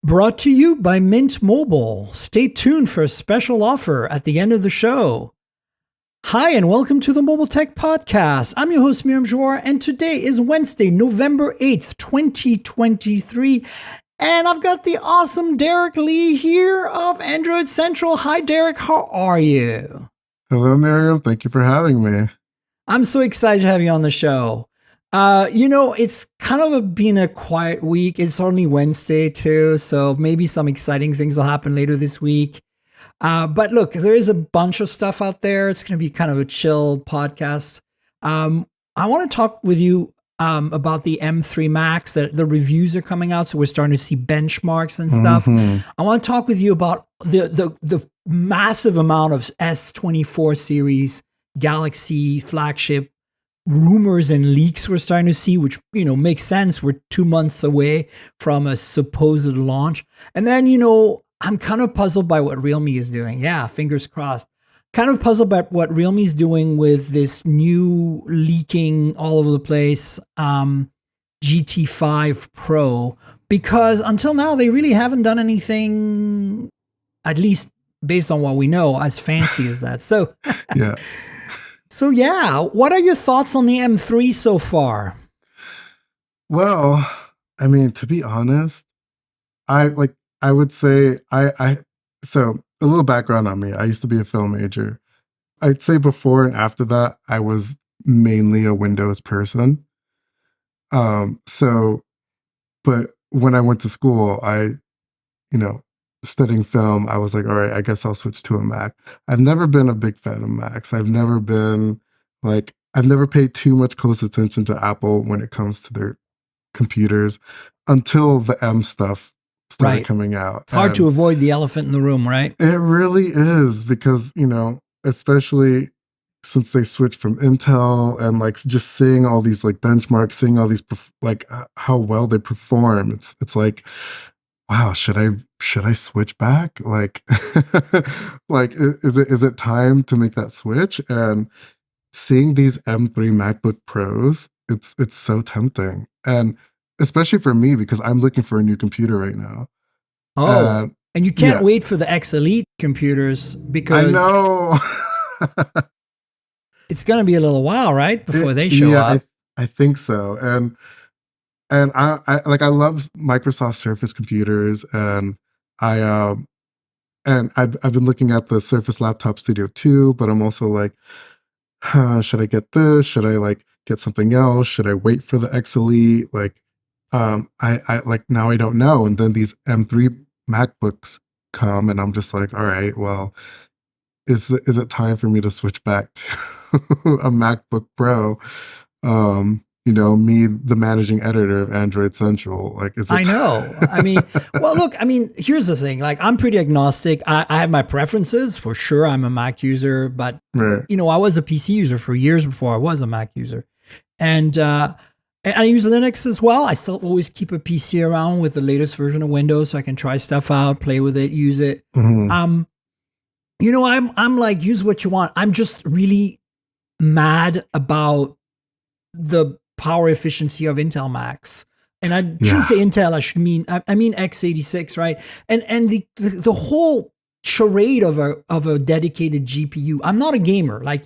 Brought to you by Mint Mobile. Stay tuned for a special offer at the end of the show. Hi, and welcome to the Mobile Tech Podcast. I'm your host, Miriam Joar, and today is Wednesday, November 8th, 2023. And I've got the awesome Derrek Lee here of Android Central. Hi, Derrek. How are you? Hello, Miriam. Thank you for having me. I'm so excited to have you on the show. It's kind of been a quiet week. It's only Wednesday too, so maybe some exciting things will happen later this week. But look, there is a bunch of stuff out there. It's going to be kind of a chill podcast. I want to talk with you about the M3 Max. The reviews are coming out, so we're starting to see benchmarks and stuff. I want to talk with you about the massive amount of S24 series Galaxy flagship rumors and leaks we're starting to see, which, makes sense. We're 2 months away from a supposed launch. And then, I'm kind of puzzled by what Realme is doing. Yeah, fingers crossed. Kind of puzzled by what Realme is doing with this new leaking all over the place GT5 Pro, because until now, they really haven't done anything, at least based on what we know, as fancy as that. So, Yeah. So what are your thoughts on the M3 so far? Well, I mean, to be honest, I would say so a little background on me. I used to be a film major. I'd say before and after that, I was mainly a Windows person. But when I went to school, studying film, I was like, all right, I guess I'll switch to a Mac. I've never been a big fan of Macs. I've never paid too much close attention to Apple when it comes to their computers until the M stuff started coming out. It's hard to avoid the elephant in the room, right? It really is, because, especially since they switched from Intel, and just seeing all these benchmarks, seeing all these how well they perform, it's like, wow, should I switch back? Is it time to make that switch? And seeing these M3 MacBook Pros, it's so tempting. And especially for me, because I'm looking for a new computer right now. Oh, and you can't wait for the X Elite computers, because I know it's going to be a little while, right, before they show up. I think so. And I love Microsoft Surface computers, and I've been looking at the Surface Laptop Studio 2, but I'm also like, should I get this? Should I get something else? Should I wait for the X Elite? Now I don't know. And then these M3 MacBooks come, and I'm just like, all right, well, is it time for me to switch back to a MacBook Pro? Me, the managing editor of Android Central, I know. Here's the thing. I'm pretty agnostic. I have my preferences for sure. I'm a Mac user, but right. I was a PC user for years before I was a Mac user, and I use Linux as well. I still always keep a PC around with the latest version of Windows, so I can try stuff out, play with it, use it. I'm like, use what you want. I'm just really mad about the power efficiency of Intel Macs. And I shouldn't say Intel, I mean x86, right? And the whole charade of a dedicated GPU. I'm not a gamer. I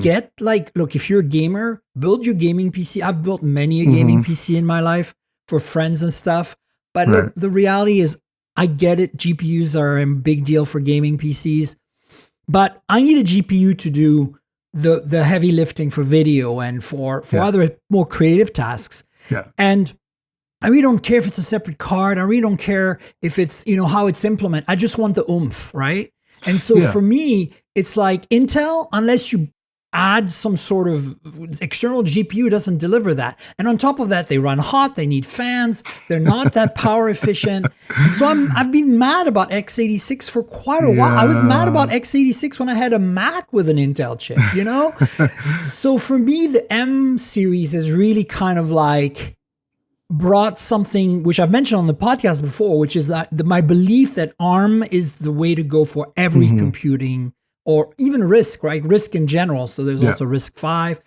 get look, if you're a gamer, build your gaming PC. I've built many a gaming PC in my life for friends and stuff. But look, the reality is, I get it. GPUs are a big deal for gaming PCs, but I need a GPU to do the heavy lifting for video and for other more creative tasks. Yeah. And I really don't care if it's a separate card. I really don't care if it's, how it's implemented. I just want the oomph, right? And so for me, it's like Intel, unless you add some sort of external GPU, doesn't deliver that. And on top of that, they run hot, they need fans, they're not that power efficient. And so I've been mad about x86 for quite a while. I was mad about x86 when I had a Mac with an Intel chip, So for me, the M series is really kind of brought something which I've mentioned on the podcast before, which is that my belief that ARM is the way to go for every computing, or even RISC, right? RISC in general. So there's also RISC-V.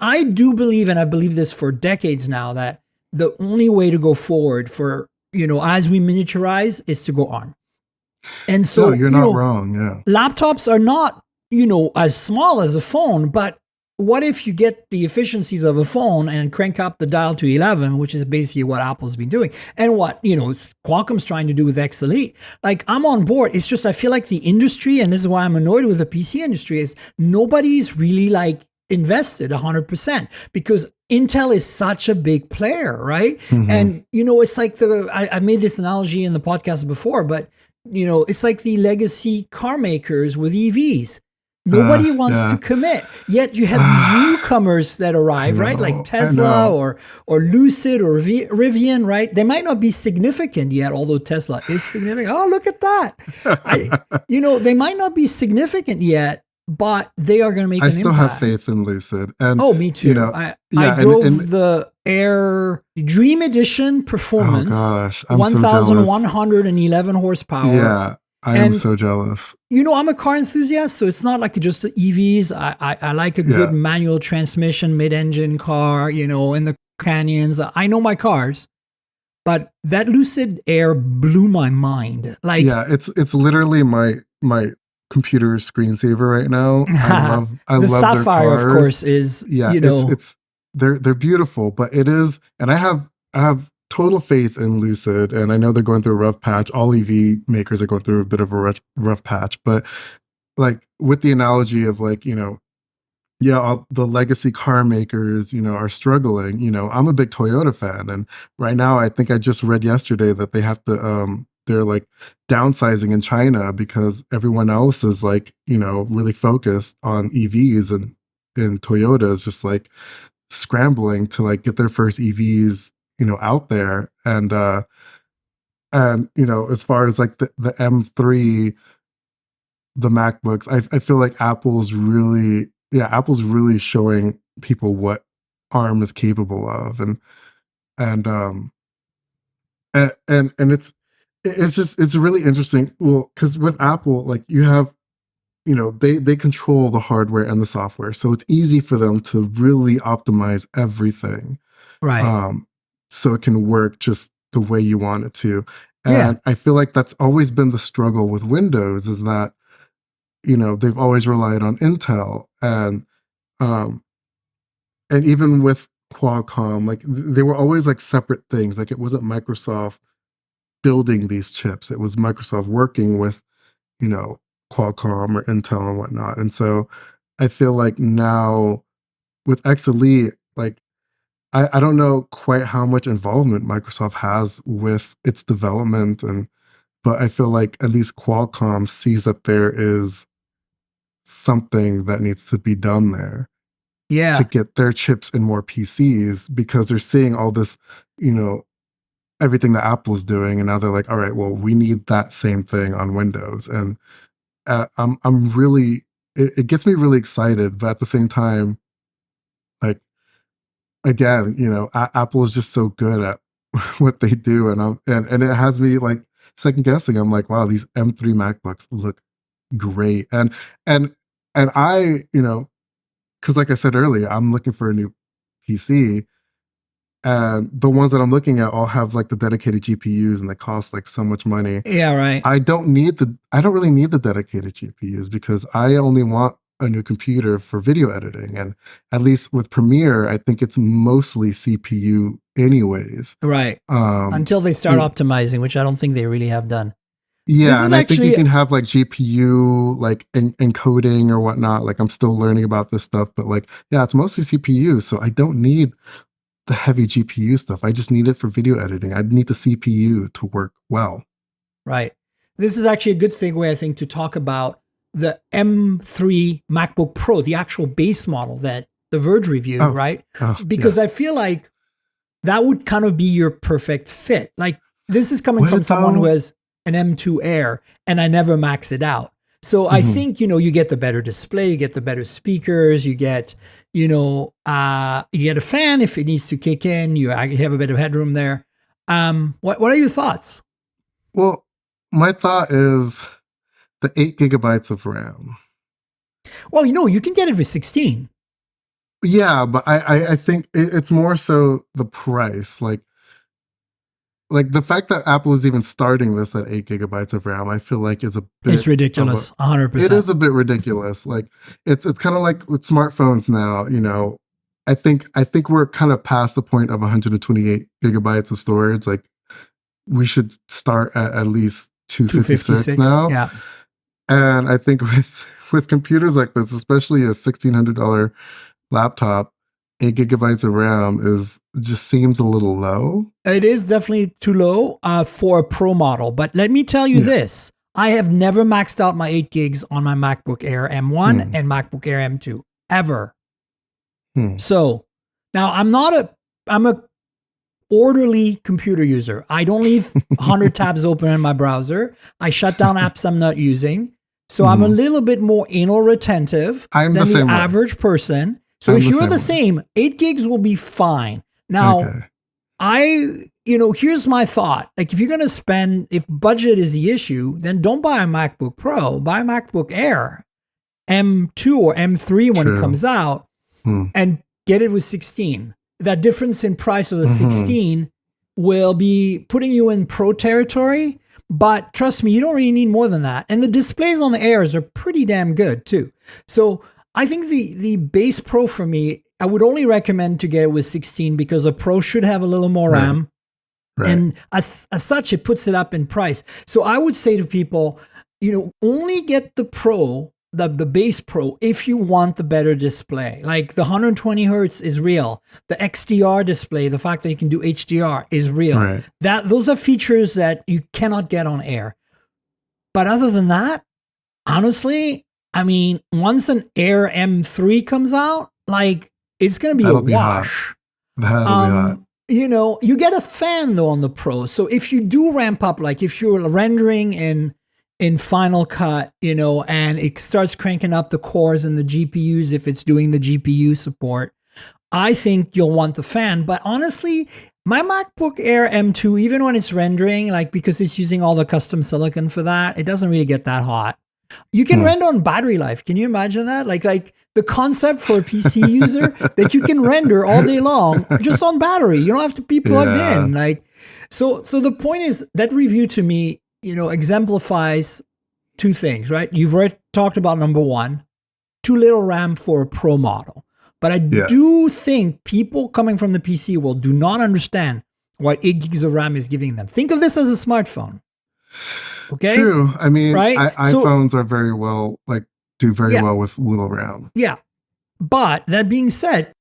I do believe, and I believe this for decades now, that the only way to go forward for as we miniaturize, is to go ARM. And No, so, you're not wrong. Yeah. laptops are not, as small as a phone, but what if you get the efficiencies of a phone and crank up the dial to 11, which is basically what Apple's been doing, and what Qualcomm's trying to do with XLE? Like, I'm on board. It's just I feel like the industry, and this is why I'm annoyed with the PC industry, is nobody's really like invested 100% because Intel is such a big player, right? Mhm. And it's like I made this analogy in the podcast before, but it's like the legacy car makers with EVs. Nobody wants to Yeah. commit. Yet you have these newcomers that I arrive, right? Like know. I Tesla know. or Lucid or Rivian, right? They might not be significant yet, although Tesla is significant. Oh, look at that. They might not be significant yet, but they are going to make I an still have impact. faith in Lucid. And Oh, me too. you know, I yeah, drove the Air Dream Edition oh Performance, gosh, I'm so jealous. 1,111 horsepower. Yeah, I am so jealous. I'm a car enthusiast, so it's not like just the EVs. I like a good manual transmission, mid-engine car, in the canyons. I know my cars, but that Lucid Air blew my mind. Like, Yeah, it's literally my computer screensaver right now. I the love Sapphire, their of cars. course, is Yeah, it's they're beautiful, but it is, and I have total faith in Lucid, and I know they're going through a rough patch. All EV makers are going through a bit of a rough patch, but like with the analogy of like yeah, all the legacy car makers, are struggling. I'm a big Toyota fan, and right now, I think I just read yesterday that they have to, they're like downsizing in China because everyone else is like, really focused on EVs, and Toyota is just like scrambling to like get their first EVs, out there, and as far as like the M3, the MacBooks, I feel like Apple's really showing people what ARM is capable of, and um and it's really interesting. Well, because with Apple, like you have, they control the hardware and the software, so it's easy for them to really optimize everything, right. so it can work just the way you want it to. Yeah. And I feel like that's always been the struggle with Windows, is that they've always relied on Intel, um and even with Qualcomm, like they were always like separate things. Like it wasn't Microsoft building these chips, it was Microsoft working with you know Qualcomm or Intel and whatnot. And so I feel like now with XLE, like I don't know quite how much involvement Microsoft has with its development, but I feel like at least Qualcomm sees that there is something that needs to be done there to Yeah. get their chips in more PCs, because they're seeing all this, you know, everything that Apple's doing, and now they're like, all right, well, we need that same thing on Windows. And I'm really, it gets me really excited, but at the same time, like again, Apple is just so good at what they do, and it has me like second guessing. I'm like, wow, these M3 MacBooks look great, and and I, because like I said earlier, I'm looking for a new PC, and the ones that I'm looking at all have like the dedicated GPUs, and they cost like so much money. Yeah. Right. I don't really need the dedicated GPUs, because I only want a new computer for video editing, and at least with Premiere, I think it's mostly CPU anyways. Right. Um, Until they start and, optimizing, which I don't think they really have done. This yeah, is and I think you actually can have like GPU like encoding or whatnot. Like I'm still learning about this stuff, but like yeah, it's mostly CPU, so I don't need the heavy GPU stuff. I just need it for video editing. I need the CPU to work well. right. This is actually a good segue, I think, to talk about the M3 MacBook Pro, the actual base model that The Verge reviewed, Oh, right? oh yeah. Because I feel like that would kind of be your perfect fit. Like, this is coming Would from it someone who though? has an M2 Air, and I never max it out. So I Hmm. think, you get the better display, you get the better speakers, you get, you get a fan if it needs to kick in, you have a bit of headroom there. What are your thoughts? Well, my thought is the 8 GB of RAM. Well, you can get it for 16. Yeah, but I think it's more so the price. Like like the fact that Apple is even starting this at 8 GB of RAM, I feel like is a bit. It's ridiculous. 100%. It is a bit ridiculous. Like it's kind of like with smartphones now. You know, I think we're kind of past the point of 128 GB of storage. Like we should start at least 256 now. Yeah. And I think with computers like this, especially a $1,600 laptop, 8 GB of RAM just seems a little low. It is definitely too low for a Pro model. But let me tell you this. I have never maxed out my 8 gigs on my MacBook Air M1 and MacBook Air M2 ever. So now I'm a orderly computer user. I don't leave 100 tabs open in my browser. I shut down apps I'm not using. So I'm a little bit more anal retentive than the average person. So if you're the same, 8 gigs will be fine. Now, here's my thought. Like if you're going to spend, if budget is the issue, then don't buy a MacBook Pro, buy a MacBook Air M2 or M3 when it comes out and get it with 16. That difference in price of the 16 will be putting you in Pro territory. But trust me, you don't really need more than that. And the displays on the Airs are pretty damn good too. So I think the base Pro for me, I would only recommend to get it with 16 because a Pro should have a little more RAM. Right. And as such, it puts it up in price. So I would say to people, only get the Pro, the base Pro, if you want the better display. Like the 120 hertz is real. The XDR display, the fact that you can do HDR is real. Right. Those are features that you cannot get on Air. But other than that, honestly, I mean, once an Air M3 comes out, like it's going to be a wash. That'll be hot. You get a fan though on the Pro. So if you do ramp up, like if you're rendering in Final Cut, and it starts cranking up the cores and the GPUs, if it's doing the GPU support, I think you'll want the fan. But honestly, my MacBook Air M2, even when it's rendering, like because it's using all the custom silicon for that, it doesn't really get that hot. You can render on battery life. Can you imagine that? Like the concept for a PC user that you can render all day long just on battery. You don't have to be plugged in. Like, so the point is that review to me, exemplifies two things, right? You've already talked about number one, too little RAM for a Pro model. But I do think people coming from the PC world do not understand what 8 gigs of RAM is giving them. Think of this as a smartphone. Okay. True. I mean, right? iPhones are very well, do very well with little RAM. Yeah. But that being said,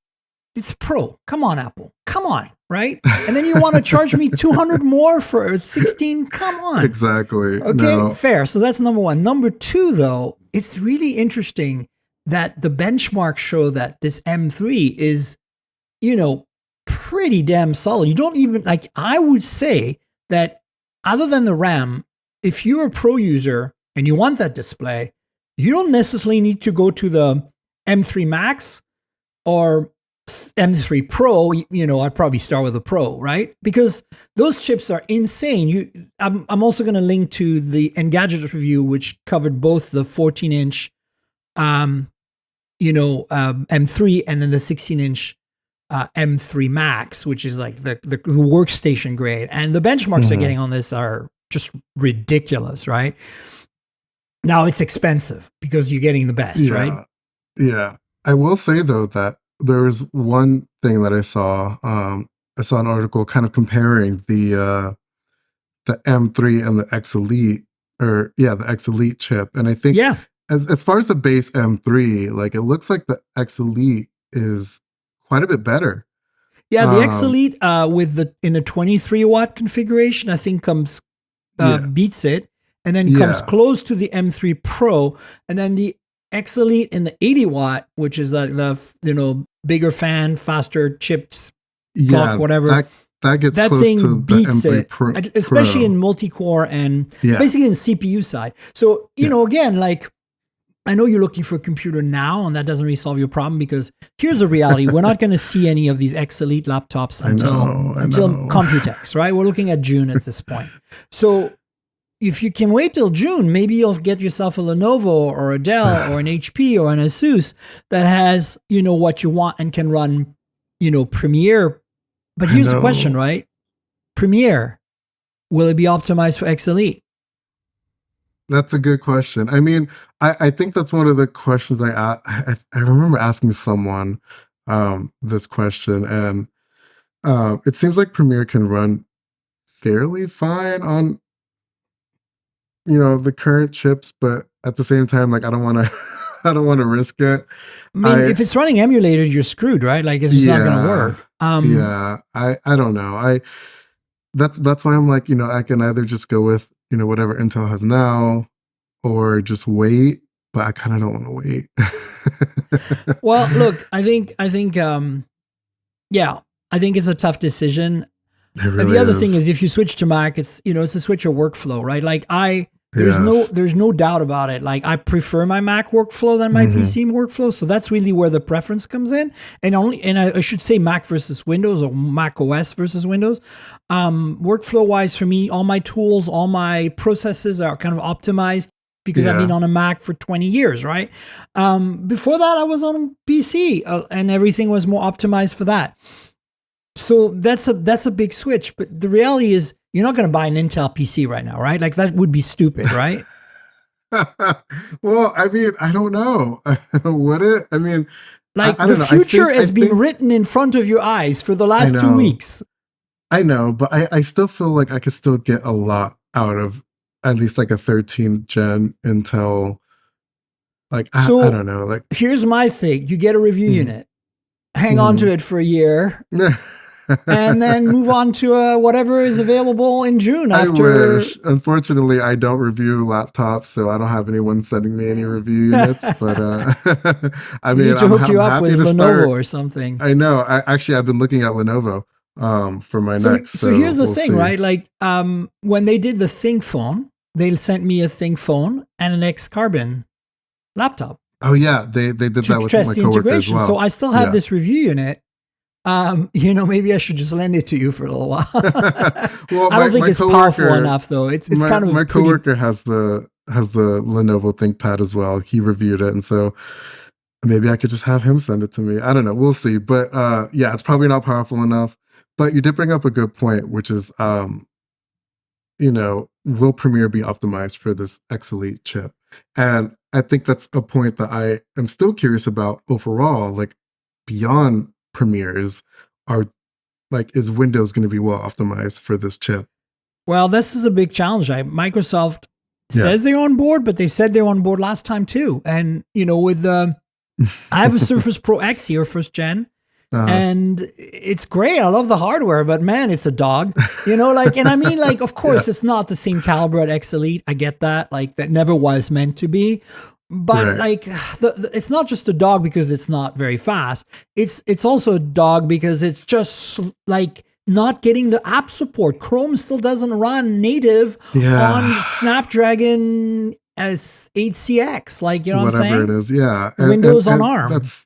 it's Pro. Come on, Apple. Come on. Right? And then you want to charge me 200 more for 16? Come on. Exactly. Okay, no. Fair. So that's number one. Number two, though, it's really interesting that the benchmarks show that this M3 is, pretty damn solid. You don't even, I would say that other than the RAM, if you're a Pro user and you want that display, you don't necessarily need to go to the M3 Max or M3 Pro. I'd probably start with the Pro, right? Because those chips are insane. I'm also going to link to the Engadget review, which covered both the 14-inch, M3 and then the 16-inch M3 Max, which is like the workstation grade. And the benchmarks they're getting on this are just ridiculous, right? Now it's expensive because you're getting the best, right? Yeah. I will say though that there was one thing that I saw. I saw an article kind of comparing the M3 and the X Elite, the X Elite chip, and I think as far as the base M3, it looks like the X Elite is quite a bit better. Yeah, the X Elite in a 23 watt configuration, I think comes beats it, and then comes close to the M3 Pro, and then the X Elite in the 80 watt, which is the bigger fan, faster chips, clock, whatever. That gets that close thing to beats the M3 it, Pro, especially in multi-core and basically in CPU side. So again, I know you're looking for a computer now, and that doesn't really solve your problem because here's the reality: we're not going to see any of these X Elite laptops until Computex, right? We're looking at June at this point. So if you can wait till June, maybe you'll get yourself a Lenovo or a Dell or an HP or an Asus that has, what you want and can run, Premiere. But here's the question, right? Premiere, will it be optimized for X Elite? That's a good question. I mean, I think that's one of the questions I remember asking someone this question, and it seems like Premiere can run fairly fine on the current chips, but at the same time, like I don't want to I don't want to risk it. I mean, I if it's running emulated, you're screwed, right? Like it's just not going to Yeah, work. yeah. I don't know. That's why I'm like, I can either just go with whatever Intel has now, or just wait. But I kind of don't want to wait. Well, look, yeah, I think it's a tough decision. It And really the other thing is. is, if you switch to Mac, it's a switch of workflow, right? Like Yes. there's no doubt about it. Like I prefer my Mac workflow than my Hmm. PC workflow, so that's really where the preference comes in. And I should say Mac versus Windows or Mac OS versus Windows. Workflow wise, for me, all my tools, all my processes are kind of optimized because I've been Yeah. on a Mac for 20 years, right? Before that, I was on a PC, and everything was more optimized for that. So that's a big switch. But the reality is, you're not going to buy an Intel PC right now, right? Like that would be stupid, right? Well, I mean, I don't know. Would it? I mean, Like I the don't know. future I has been think written in front of your eyes for the I last two know. weeks. I know, but I still feel like I could still get a lot out of at least like a 13th gen Intel. Like I So don't know. Like here's my thing: you get a review mhm, unit, hang on to mhm. it for a year, and then move on to whatever is available in June I after. wish. Unfortunately, I don't review laptops, so I don't have anyone sending me any review units. But We I mean, need to hook I'm you up happy with to Lenovo start. or something. I know. I've been looking at Lenovo for my next, So here's so the we'll thing, see. right? Like when they did the Think phone, they sent me a Think phone and an X Carbon laptop Oh yeah, they did to that with test my the coworker as integration. So well. I still have Yeah. this review unit. Maybe I should just lend it to you for a little while. Well, I don't think my it's powerful coworker enough though. It's my kind of a my pretty. coworker has the Lenovo ThinkPad as well. He reviewed it, and so maybe I could just have him send it to me. I don't know. We'll see. But yeah, it's probably not powerful enough. But you did bring up a good point, which is will Premiere be optimized for this X Elite chip? And I think that's a point that I am still curious about overall, like beyond Premiere are is Windows going to be well optimized for this chip? Well, this is a big challenge. Microsoft Yeah. says they're on board, but they said they're on board last time too. And with I have a Surface Pro X here, first gen, uh, and it's great. I love the hardware, but man, it's a dog. And I mean, like, of yeah. course, it's not the same caliber at X Elite. I get that. Like, that never was meant to be. But Right. like, it's not just a dog because it's not very fast. It's also a dog because it's just like not getting the app support. Chrome still doesn't run native on Yeah. Snapdragon as 8CX. Like, you know what I'm Whatever it saying? is. Yeah. Windows on ARM. That's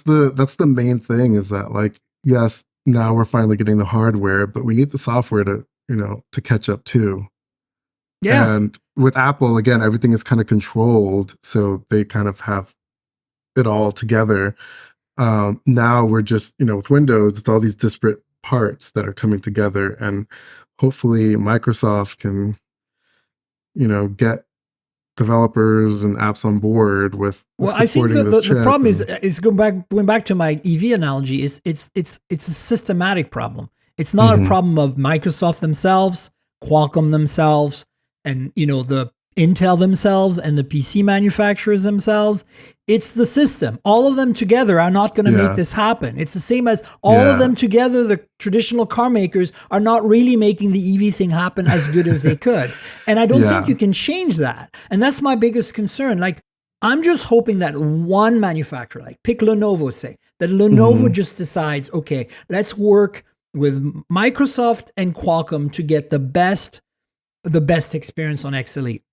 the main thing is that like, yes, now we're finally getting the hardware, but we need the software to catch up too. Yeah. And with Apple, again, everything is kind of controlled. So they kind of have it all together. Now we're just, with Windows, it's all these disparate parts that are coming together. And hopefully Microsoft can, get developers and apps on board with Well, I think supporting this the chip. problem And is going back to my EV analogy is it's a systematic problem. It's not a mhm, problem of Microsoft themselves, Qualcomm themselves, and the Intel themselves and the PC manufacturers themselves. It's the system. All of them together are not going to make yeah, this happen. It's the same as all of yeah, them together, the traditional car makers are not really making the EV thing happen as good as they could. And I don't think yeah. you can change that. And that's my biggest concern. Like, I'm just hoping that one manufacturer, like pick Lenovo, say, that Lenovo Mhm. just decides, okay, let's work with Microsoft and Qualcomm to get the best experience on X Elite.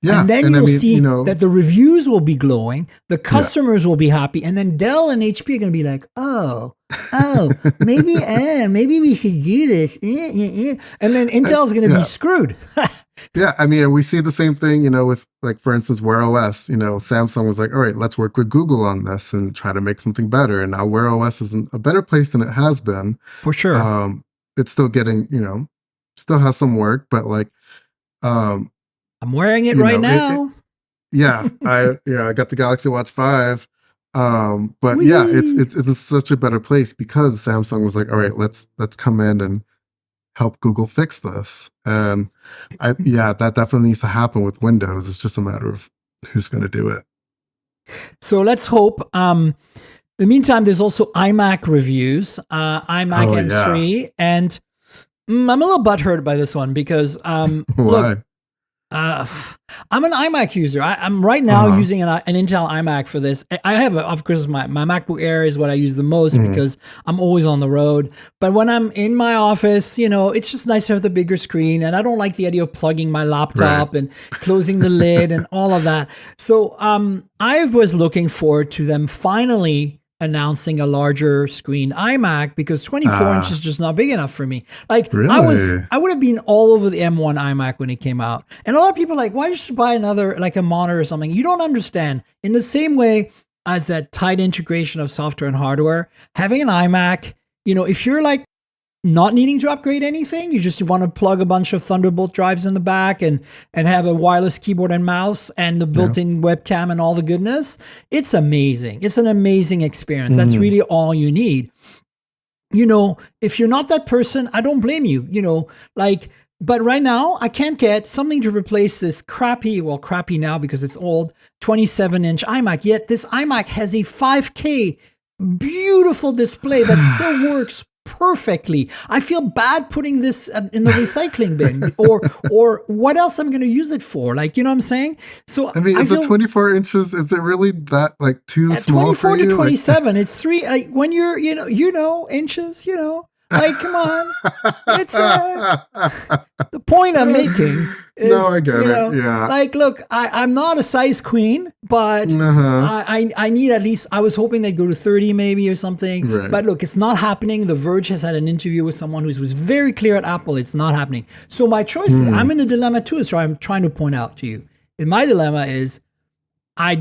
Yeah. And then And I you'll mean, see that the reviews will be glowing, the yeah. customers will be happy, and then Dell and HP are going to be like, maybe we should do this. And then Intel's going to be Yeah. screwed. Yeah, I mean, we see the same thing, with like, for instance, Wear OS. Samsung was like, all right, let's work with Google on this and try to make something better. And now Wear OS is in a better place than it has been. For sure. It's still getting, still has some work, but like, um, I'm wearing it right now. Yeah, I got the Galaxy Watch 5. But Whee! yeah, it's in such a better place because Samsung was like, all right, let's come in and help Google fix this. And that definitely needs to happen with Windows. It's just a matter of who's going to do it. So let's hope. In the meantime, there's also iMac reviews, iMac M3, and I'm a little butthurt by this one because Why? look, I'm an iMac user. I'm right now using an Intel iMac for this. I have, of course, my MacBook Air is what I use the most because I'm always on the road. But when I'm in my office, it's just nice to have the bigger screen. And I don't like the idea of plugging my laptop and closing the lid and all of that. So I was looking forward to them finally announcing a larger screen iMac because 24 inches is just not big enough for me. Like Really? I would have been all over the M1 iMac when it came out. And a lot of people are like, why did you buy another, like a monitor or something? You don't understand. In the same way as that tight integration of software and hardware, having an iMac, if you're like not needing to upgrade anything, you just want to plug a bunch of Thunderbolt drives in the back and have a wireless keyboard and mouse and the built-in webcam and all the goodness, it's amazing. It's an amazing experience. That's really all you need. If you're not that person, I don't blame you, but right now I can't get something to replace this crappy now because it's old, 27-inch iMac. Yet this iMac has a 5K beautiful display that still works perfectly. I feel bad putting this in the recycling bin or what else I'm going to use it for. Like, you know what I'm saying? So I mean, is it 24 inches? Is it really that like too small for you? 24 to 27. It's 3, like when you're, inches, like, come on. It's the point I'm making is, no, I get it. Yeah. Like, look, I'm not a size queen, but I need at least, I was hoping they'd go to 30 maybe or something. Right. But look, it's not happening. The Verge has had an interview with someone who was very clear at Apple. It's not happening. So my choice is, I'm in a dilemma too. So I'm trying to point out to you. And my dilemma is,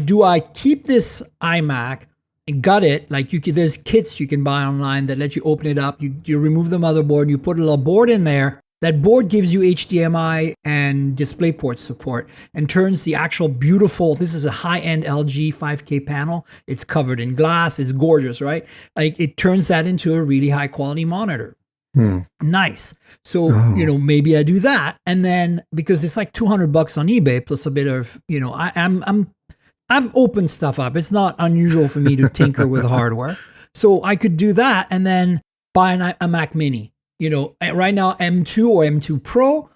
do I keep this iMac and gut it? Like there's kits you can buy online that let you open it up. You remove the motherboard, you put a little board in there. That board gives you HDMI and DisplayPort support and turns the actual beautiful, this is a high-end LG 5K panel. It's covered in glass. It's gorgeous, right? Like it turns that into a really high-quality monitor. Nice. So, maybe I do that. And then because it's like $200 on eBay plus a bit of, I've opened stuff up. It's not unusual for me to tinker with hardware. So I could do that and then buy a Mac Mini. Right now M2 or M2 Pro,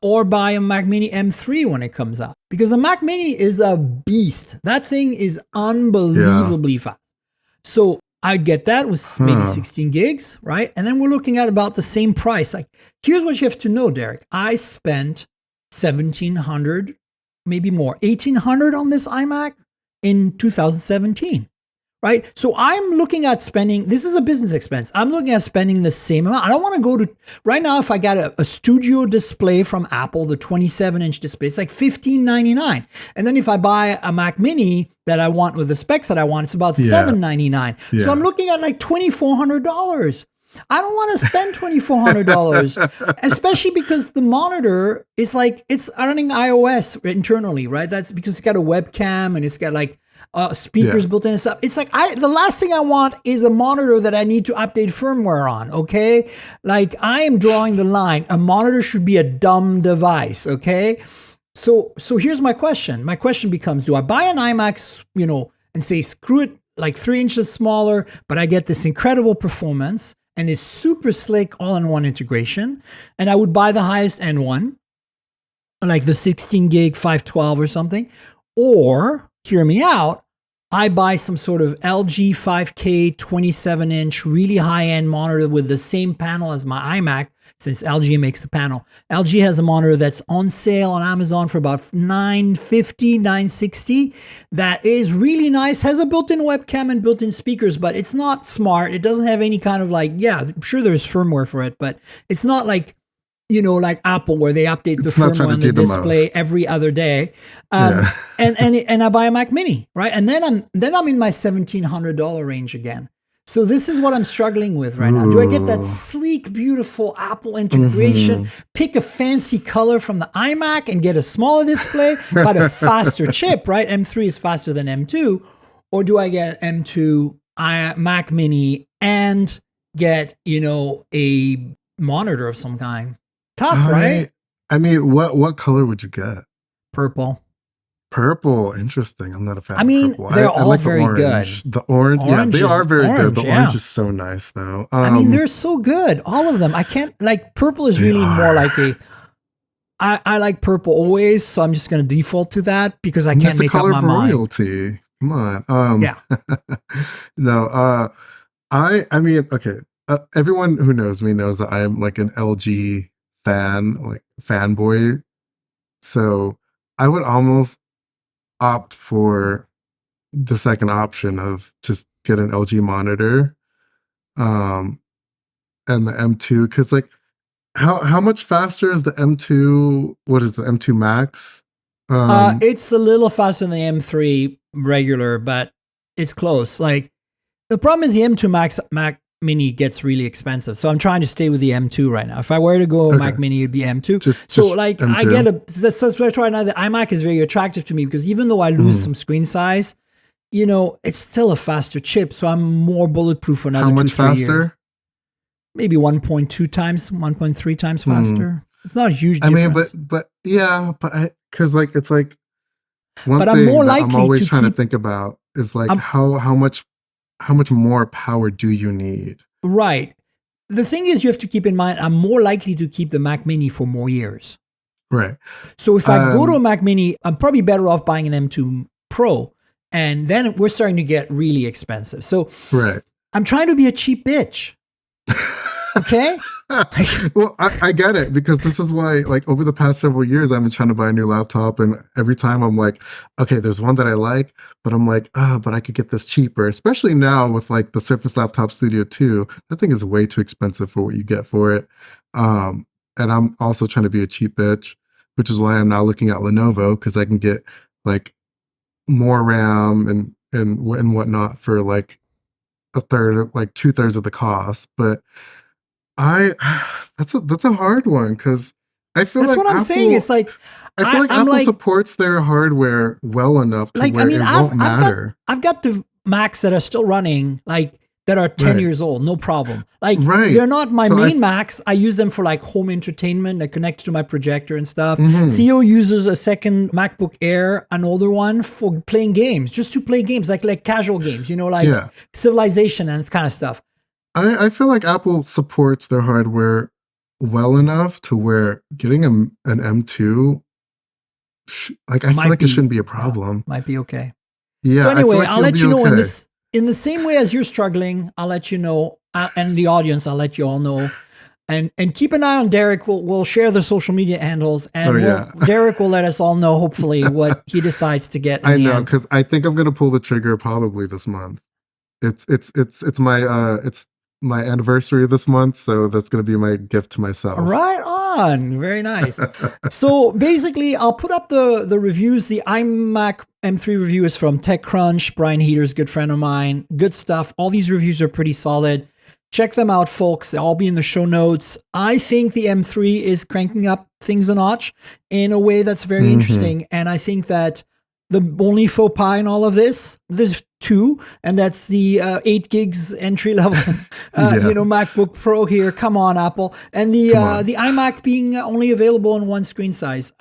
or buy a Mac Mini M3 when it comes out. Because the Mac Mini is a beast. That thing is unbelievably fast. So I'd get that with maybe 16 gigs, right? And then we're looking at about the same price. Like, here's what you have to know, Derek. I spent $1,700, maybe more, $1,800 on this iMac in 2017. Right? So I'm looking at spending, this is a business expense. I'm looking at spending the same amount. I don't want to go to, right now, if I got a studio display from Apple, the 27-inch display, it's like $15.99. And then if I buy a Mac Mini that I want with the specs that I want, it's about $7.99. Yeah. So I'm looking at like $2,400. I don't want to spend $2,400, especially because the monitor is like, it's running iOS internally, right? That's because it's got a webcam and it's got like, speakers built in and stuff. It's like the last thing I want is a monitor that I need to update firmware on. Okay, like I am drawing the line. A monitor should be a dumb device. Okay, so here's my question. My question becomes: do I buy an iMac, and say screw it, like 3 inches smaller, but I get this incredible performance and this super slick all-in-one integration, and I would buy the highest end one, like the 16 gig 512 or something, or hear me out, I buy some sort of LG 5K 27-inch really high-end monitor with the same panel as my iMac, since LG makes the panel. LG has a monitor that's on sale on Amazon for about $950, $960. That is really nice, has a built-in webcam and built-in speakers, but it's not smart. It doesn't have any kind of like, I'm sure there's firmware for it, but it's not like, like Apple, where they update the firmware on the display every other day. And I buy a Mac Mini, right? And then I'm in my $1,700 range again. So this is what I'm struggling with right now. Do I get that Ooh. sleek, beautiful Apple integration, pick a fancy color from the iMac and get a smaller display, but a faster chip, right? M3 is faster than M2. Or do I get M2 Mac Mini and get, a monitor of some kind? Tough, right? I mean, what color would you get? Purple. Purple, interesting. I'm not a fan I mean, of purple. they're I all like very the good. orange. The orange, yeah, Orange they are is very good. orange, The yeah. orange is so nice, though. I mean, they're so good. All of them. I can't, like, purple is really more like I like purple always, so I'm just going to default to that because I can't make up my mind. Royalty. Come on. Yeah. No, I mean, okay. Everyone who knows me knows that I am like an LG fan, like fanboy. So I would almost opt for the second option of just get an LG monitor, and the M2, because like how much faster is the M2? What is the M2 Max? It's a little faster than the M3 regular, but it's close. Like the problem is the M2 Mac Mini gets really expensive, so I'm trying to stay with the M2 right now. If I were to go Mac Mini, it'd be M2. Just like M2. I get that's right now. The iMac is very attractive to me because even though I lose some screen size, it's still a faster chip, so I'm more bulletproof for another 2-3 years. How much faster? Maybe 1.2 times, 1.3 times faster. It's not a huge difference. I mean, but because like it's like one but thing I'm more that likely I'm always trying to think about is like how much more power do you need? Right. The thing is, you have to keep in mind, I'm more likely to keep the Mac Mini for more years. Right. So if I go to a Mac Mini, I'm probably better off buying an M2 Pro, and then we're starting to get really expensive. So I'm trying to be a cheap bitch. Okay. Well, I get it, because this is why, like, over the past several years, I've been trying to buy a new laptop, and every time I'm like, okay, there's one that I like, but I'm like, but I could get this cheaper. Especially now with like the Surface Laptop Studio 2, that thing is way too expensive for what you get for it. And I'm also trying to be a cheap bitch, which is why I'm now looking at Lenovo, because I can get like more RAM and whatnot for like a third, like 2/3 of the cost. But that's a hard one, because I feel that's like what I'm saying. It's like I feel like Apple supports their hardware well enough to where it won't matter. I've got the Macs that are still running, like that are 10 years old, no problem. Like they're not my main Macs. I use them for like home entertainment. I connect to my projector and stuff. Theo uses a second MacBook Air, an older one, for playing games, just to play games, like casual games, like Civilization and this kind of stuff. I feel like Apple supports their hardware well enough to where getting an M2, like I feel like it shouldn't be a problem. Might be okay. Yeah. So anyway, I'll let you know in the same way as you're struggling. I'll let you know, and the audience, I'll let you all know, and keep an eye on Derrek. We'll share the social media handles, and Derrek will let us all know hopefully what he decides to get. I know, because I think I'm gonna pull the trigger probably this month. It's my anniversary this month, so that's going to be my gift to myself. Right on. Very nice. So basically, I'll put up the reviews. The iMac M3 review is from TechCrunch. Brian Heater's a good friend of mine. Good stuff. All these reviews are pretty solid. Check them out, folks. They'll all be in the show notes. I think the M3 is cranking up things a notch in a way that's very interesting. And I think that the only faux pas in all of this, there's two, and that's the 8 gigs entry level, MacBook Pro here. Come on, Apple. And the iMac being only available in one screen size.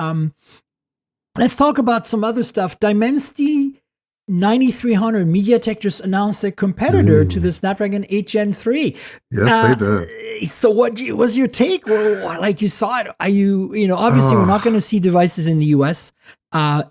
Let's talk about some other stuff. Dimensity 9300, MediaTek just announced a competitor to the Snapdragon 8 Gen 3. Yes, they did. So what's your take? Well, like you saw it, are you obviously we're not going to see devices in the US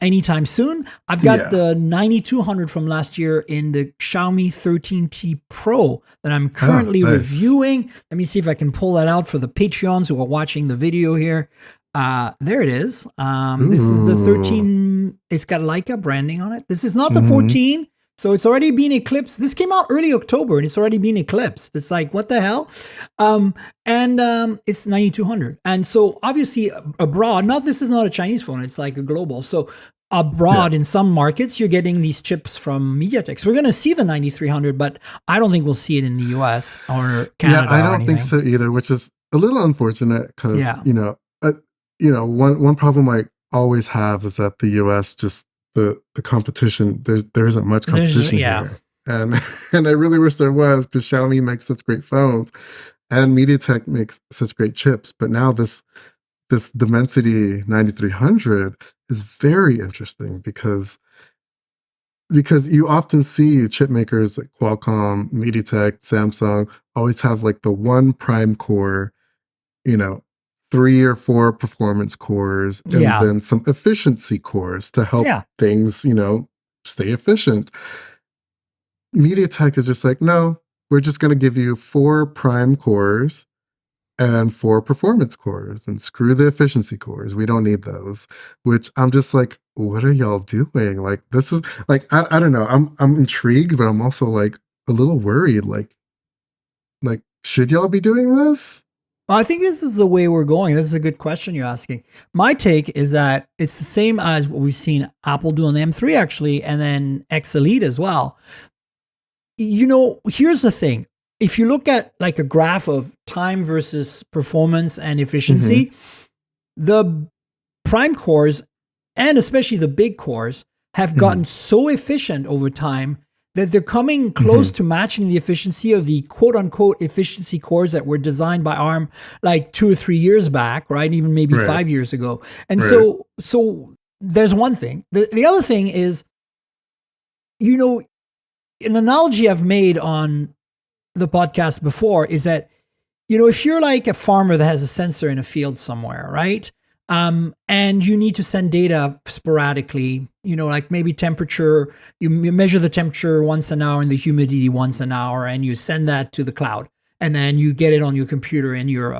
anytime soon. I've got the 9200 from last year in the Xiaomi 13T Pro that I'm currently reviewing. Let me see if I can pull that out for the Patreons who are watching the video here. There it is. This is the 13. It's got Leica branding on it. This is not the 14. So it's already been eclipsed. This came out early October and it's already been eclipsed. It's like, what the hell? It's 9200. And so obviously abroad, this is not a Chinese phone. It's like a global. So abroad in some markets, you're getting these chips from MediaTek. So we're going to see the 9300, but I don't think we'll see it in the US or Canada. Yeah, I don't think so either, which is a little unfortunate because, one problem I always have is that the US just the competition, there isn't much competition here. And I really wish there was, because Xiaomi makes such great phones and MediaTek makes such great chips. But now this Dimensity 9300 is very interesting because you often see chip makers like Qualcomm, MediaTek, Samsung always have like the one prime core, 3 or 4 performance cores, and then some efficiency cores to help things, stay efficient. MediaTek is just like, no, we're just going to give you 4 prime cores and 4 performance cores, and screw the efficiency cores. We don't need those. Which I'm just like, what are y'all doing? Like, this is like, I don't know. I'm intrigued, but I'm also like a little worried. Like, should y'all be doing this? I think this is the way we're going. This is a good question you're asking. My take is that it's the same as what we've seen Apple do on the M3 actually, and then X Elite as well. Here's the thing. If you look at like a graph of time versus performance and efficiency, the prime cores, and especially the big cores, have gotten so efficient over time that they're coming close to matching the efficiency of the quote unquote efficiency cores that were designed by ARM like 2 or 3 years back, right? Even maybe 5 years ago. And so there's one thing. The other thing is, an analogy I've made on the podcast before is that, if you're like a farmer that has a sensor in a field somewhere, right? And you need to send data sporadically, like maybe temperature, you measure the temperature once an hour and the humidity once an hour, and you send that to the cloud. And then you get it on your computer in your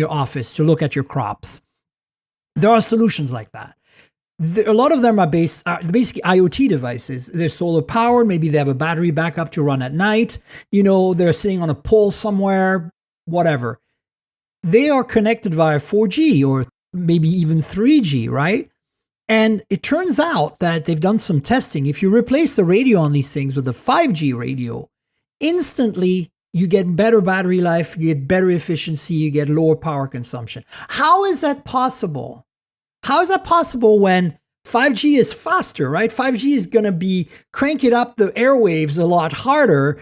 office to look at your crops. There are solutions like that. A lot of them are basically IoT devices. They're solar powered. Maybe they have a battery backup to run at night. They're sitting on a pole somewhere, whatever. They are connected via 4G or maybe even 3G, right? And it turns out that they've done some testing. If you replace the radio on these things with a 5G radio, instantly you get better battery life, you get better efficiency, you get lower power consumption. How is that possible? How is that possible when 5G is faster, right? 5G is going to be cranking up the airwaves a lot harder.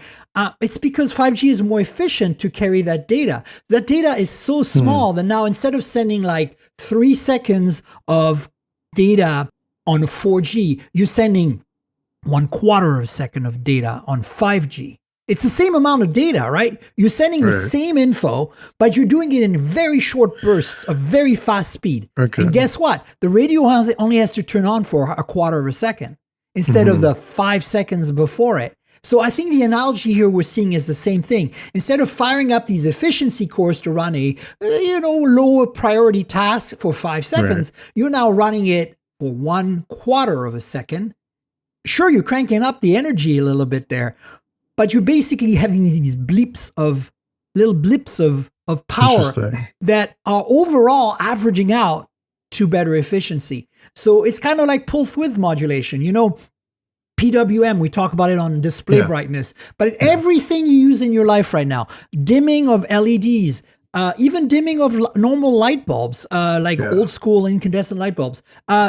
It's because 5G is more efficient to carry that data. That data is so small that now instead of sending like 3 seconds of data on 4G, you're sending 1/4 of a second of data on 5G. It's the same amount of data, right? You're sending the same info, but you're doing it in very short bursts of very fast speed. Okay. And guess what? The radio only has to turn on for 1/4 of a second instead of the 5 seconds before it. So I think the analogy here we're seeing is the same thing. Instead of firing up these efficiency cores to run a lower priority task for 5 seconds, you're now running it for 1/4 of a second. Sure, you're cranking up the energy a little bit there, but you're basically having these little blips of power that are overall averaging out to better efficiency. So it's kind of like pulse width modulation. PWM, we talk about it on display brightness, but everything you use in your life right now, dimming of LEDs, even dimming of normal light bulbs, old school incandescent light bulbs,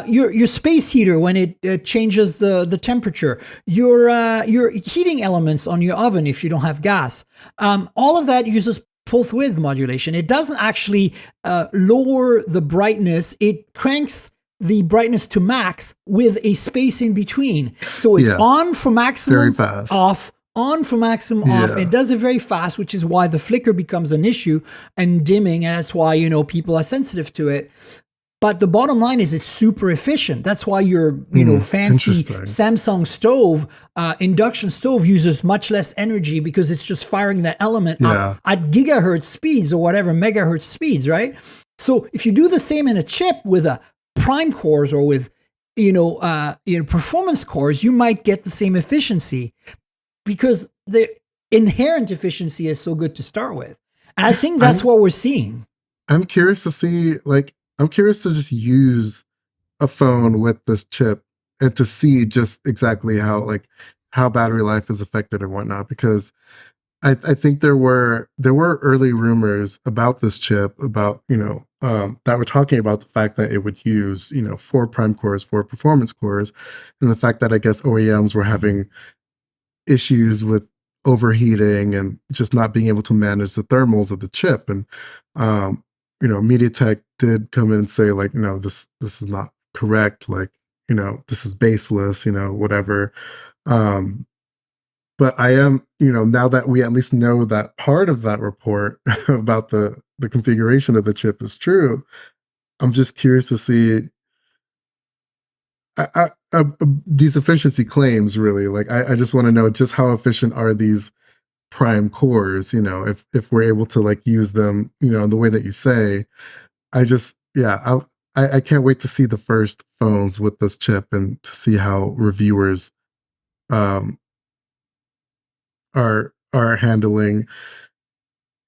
your space heater when it changes the temperature, your heating elements on your oven if you don't have gas, all of that uses pulse width modulation. It doesn't actually lower the brightness; it cranks the brightness to max with a space in between. So it's on for maximum, very fast. Off, on for maximum, off. It does it very fast, which is why the flicker becomes an issue and dimming. And that's why, people are sensitive to it. But the bottom line is it's super efficient. That's why your, fancy Samsung stove, induction stove uses much less energy because it's just firing that element up at gigahertz speeds or whatever megahertz speeds, right? So if you do the same in a chip with a prime cores or with performance cores, you might get the same efficiency because the inherent efficiency is so good to start with. And I think that's what we're seeing. I'm curious to see, I'm curious to just use a phone with this chip and to see just exactly how battery life is affected and whatnot, because I think there were early rumors about this chip, about that were talking about the fact that it would use 4 prime cores, 4 performance cores, and the fact that I guess OEMs were having issues with overheating and just not being able to manage the thermals of the chip. And MediaTek did come in and say, like, no, this is not correct, like, this is baseless, whatever. But I am, now that we at least know that part of that report about the configuration of the chip is true, I'm just curious to see these efficiency claims, really. Like, I just want to know just how efficient are these prime cores, if we're able to like use them, in the way that you say. I just, yeah, I can't wait to see the first phones with this chip and to see how reviewers are handling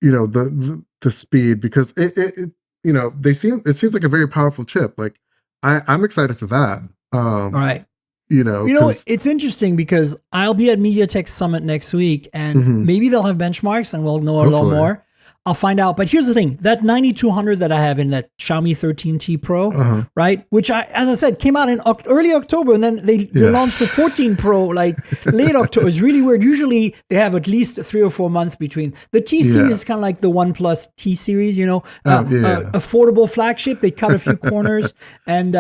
the speed, because it it seems like a very powerful chip. Like, I'm excited for that. Right. 'Cause- it's interesting because I'll be at MediaTek Summit next week, and maybe they'll have benchmarks and we'll know a lot Hopefully. more. I'll find out. But here's the thing, that 9200 that I have in that Xiaomi 13T Pro, right? Which as I said, came out in early October, and then they launched the 14 Pro like late October. It's really weird. Usually they have at least 3 or 4 months between. The T series is kind of like the OnePlus T series, affordable flagship. They cut a few corners, and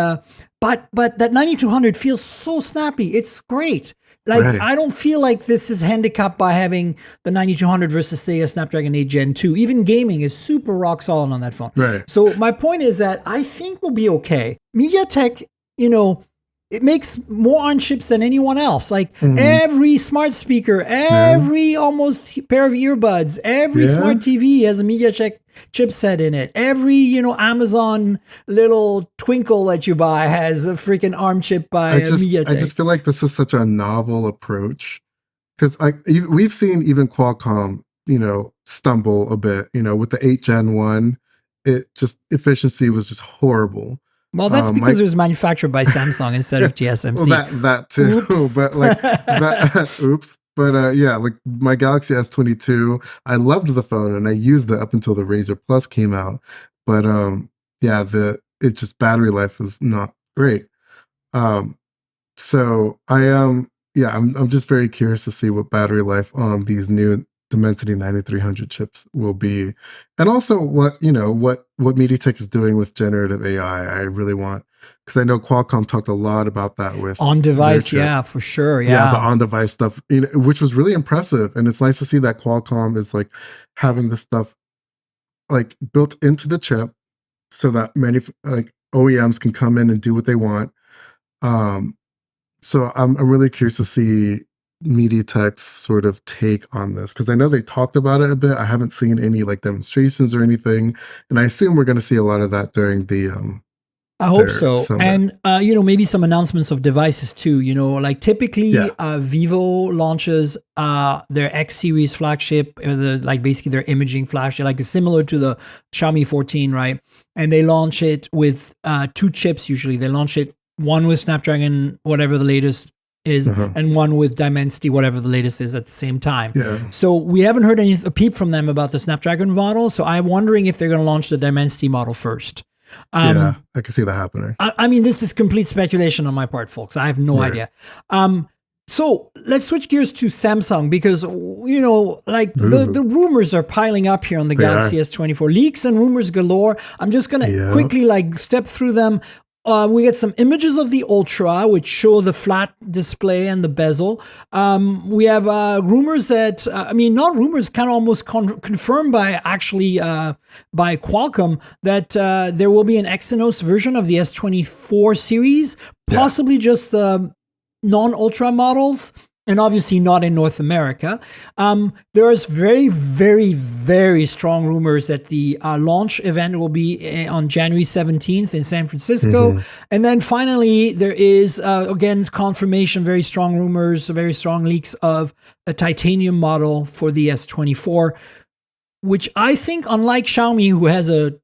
but that 9200 feels so snappy. It's great. Like, Right. I don't feel like this is handicapped by having the 9200 versus, say, a Snapdragon 8 Gen 2. Even gaming is super rock solid on that phone. Right. So my point is that I think we'll be okay. MediaTek, it makes more on chips than anyone else. Like, every smart speaker, every almost pair of earbuds, every smart TV has a MediaTek chipset in it. Every, Amazon little twinkle that you buy has a freaking ARM chip by MediaTek. I just feel like this is such a novel approach, because we've seen even Qualcomm, stumble a bit, with the 8 Gen 1. It just, efficiency was just horrible. Well, that's because it was manufactured by Samsung instead of TSMC. Well, that too. Oops. But like that, oops. But yeah, like my Galaxy S22, I loved the phone and I used it up until the Razer Plus came out. But it just, battery life was not great. So I'm just very curious to see what battery life on these new Dimensity 9300 chips will be, and also what MediaTek is doing with generative AI. I really want, because I know Qualcomm talked a lot about that with on device, for sure, the on device stuff, which was really impressive, and it's nice to see that Qualcomm is like having this stuff like built into the chip, so that OEMs can come in and do what they want. So I'm really curious to see MediaTek's sort of take on this, because I know they talked about it a bit. I haven't seen any like demonstrations or anything, and I assume we're going to see a lot of that during the I hope so. summit. And maybe some announcements of devices too. Like typically Vivo launches their X series flagship, basically their imaging flagship, like similar to the Xiaomi 14, right? And they launch it with 2 chips usually. They launch it, one with Snapdragon, whatever the latest is, and one with Dimensity, whatever the latest is, at the same time. Yeah. So we haven't heard a peep from them about the Snapdragon model. So I'm wondering if they're going to launch the Dimensity model first. I can see that happening. I mean, this is complete speculation on my part, folks. I have no idea. So let's switch gears to Samsung, because, the rumors are piling up here on the Galaxy S24. Leaks and rumors galore. I'm just going to quickly step through them. We get some images of the Ultra, which show the flat display and the bezel. We have rumors that, not rumors, kind of almost confirmed by Qualcomm, that there will be an Exynos version of the S24 series, possibly just non-Ultra models, and obviously not in North America. There's very, very, very strong rumors that the launch event will be on January 17th in San Francisco. And then finally, there is, again, confirmation, very strong rumors, very strong leaks of a titanium model for the S24, which I think, unlike Xiaomi, who has a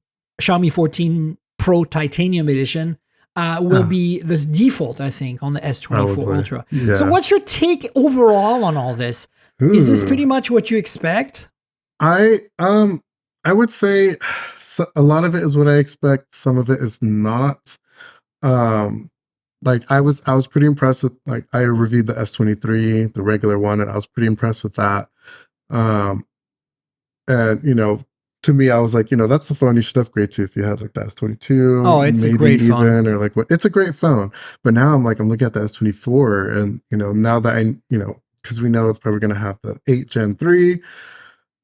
Xiaomi 14 Pro Titanium Edition, will be this default, I think, on the S24 Probably. Ultra. Yeah. So what's your take overall on all this? Is this pretty much what you expect? I would say a lot of it is what I expect. Some of it is not. Like I was pretty impressed with, like, I reviewed the S23, the regular one, and I was pretty impressed with that. And to me, I was like, that's the phone you should upgrade to if you had like the S22. Oh, it's maybe a great even, phone. or like what? It's a great phone. But now I'm looking at the S24, and now that because we know it's probably going to have the 8 Gen 3,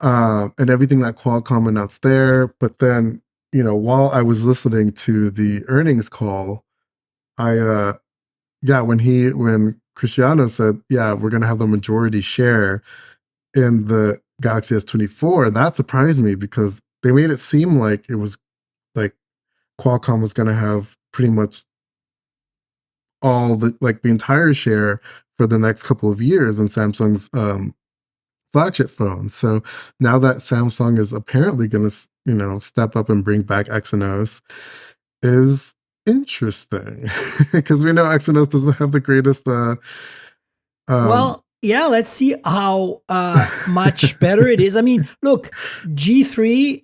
and everything that Qualcomm announced there. But then, while I was listening to the earnings call, when Cristiano said, yeah, we're going to have the majority share in the Galaxy S24, that surprised me, because they made it seem like it was like Qualcomm was going to have pretty much all the entire share for the next couple of years in Samsung's flagship phone. So now that Samsung is apparently going to step up and bring back Exynos is interesting, because we know Exynos doesn't have the greatest Well, yeah, let's see how much better it is. I mean, look, G3,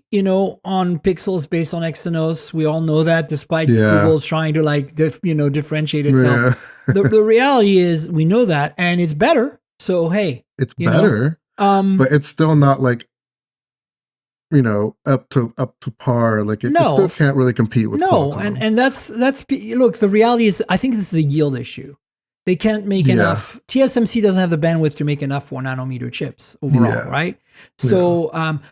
on pixels based on Exynos, we all know that, despite Google trying to differentiate itself. Yeah. The reality is we know that, and it's better. So hey, it's better, but it's still not up to par. It still can't really compete with Qualcomm. and that's look, the reality is I think this is a yield issue. They can't make enough. TSMC doesn't have the bandwidth to make enough 4-nanometer chips overall, right? So,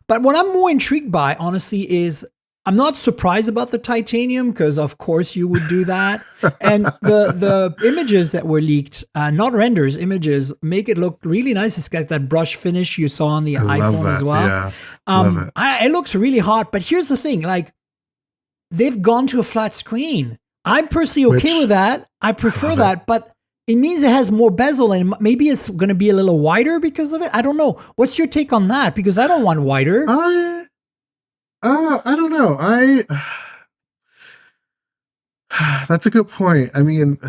but what I'm more intrigued by, honestly, is I'm not surprised about the titanium, because of course you would do that. And the images that were leaked, not renders, images, make it look really nice. It's got that brush finish you saw on the iPhone as well. Yeah, love it. It looks really hot. But here's the thing, they've gone to a flat screen. I'm personally okay with that. I prefer that, but it means it has more bezel, and maybe it's going to be a little wider because of it. I don't know. What's your take on that? Because I don't want wider. I don't know. That's a good point. I mean,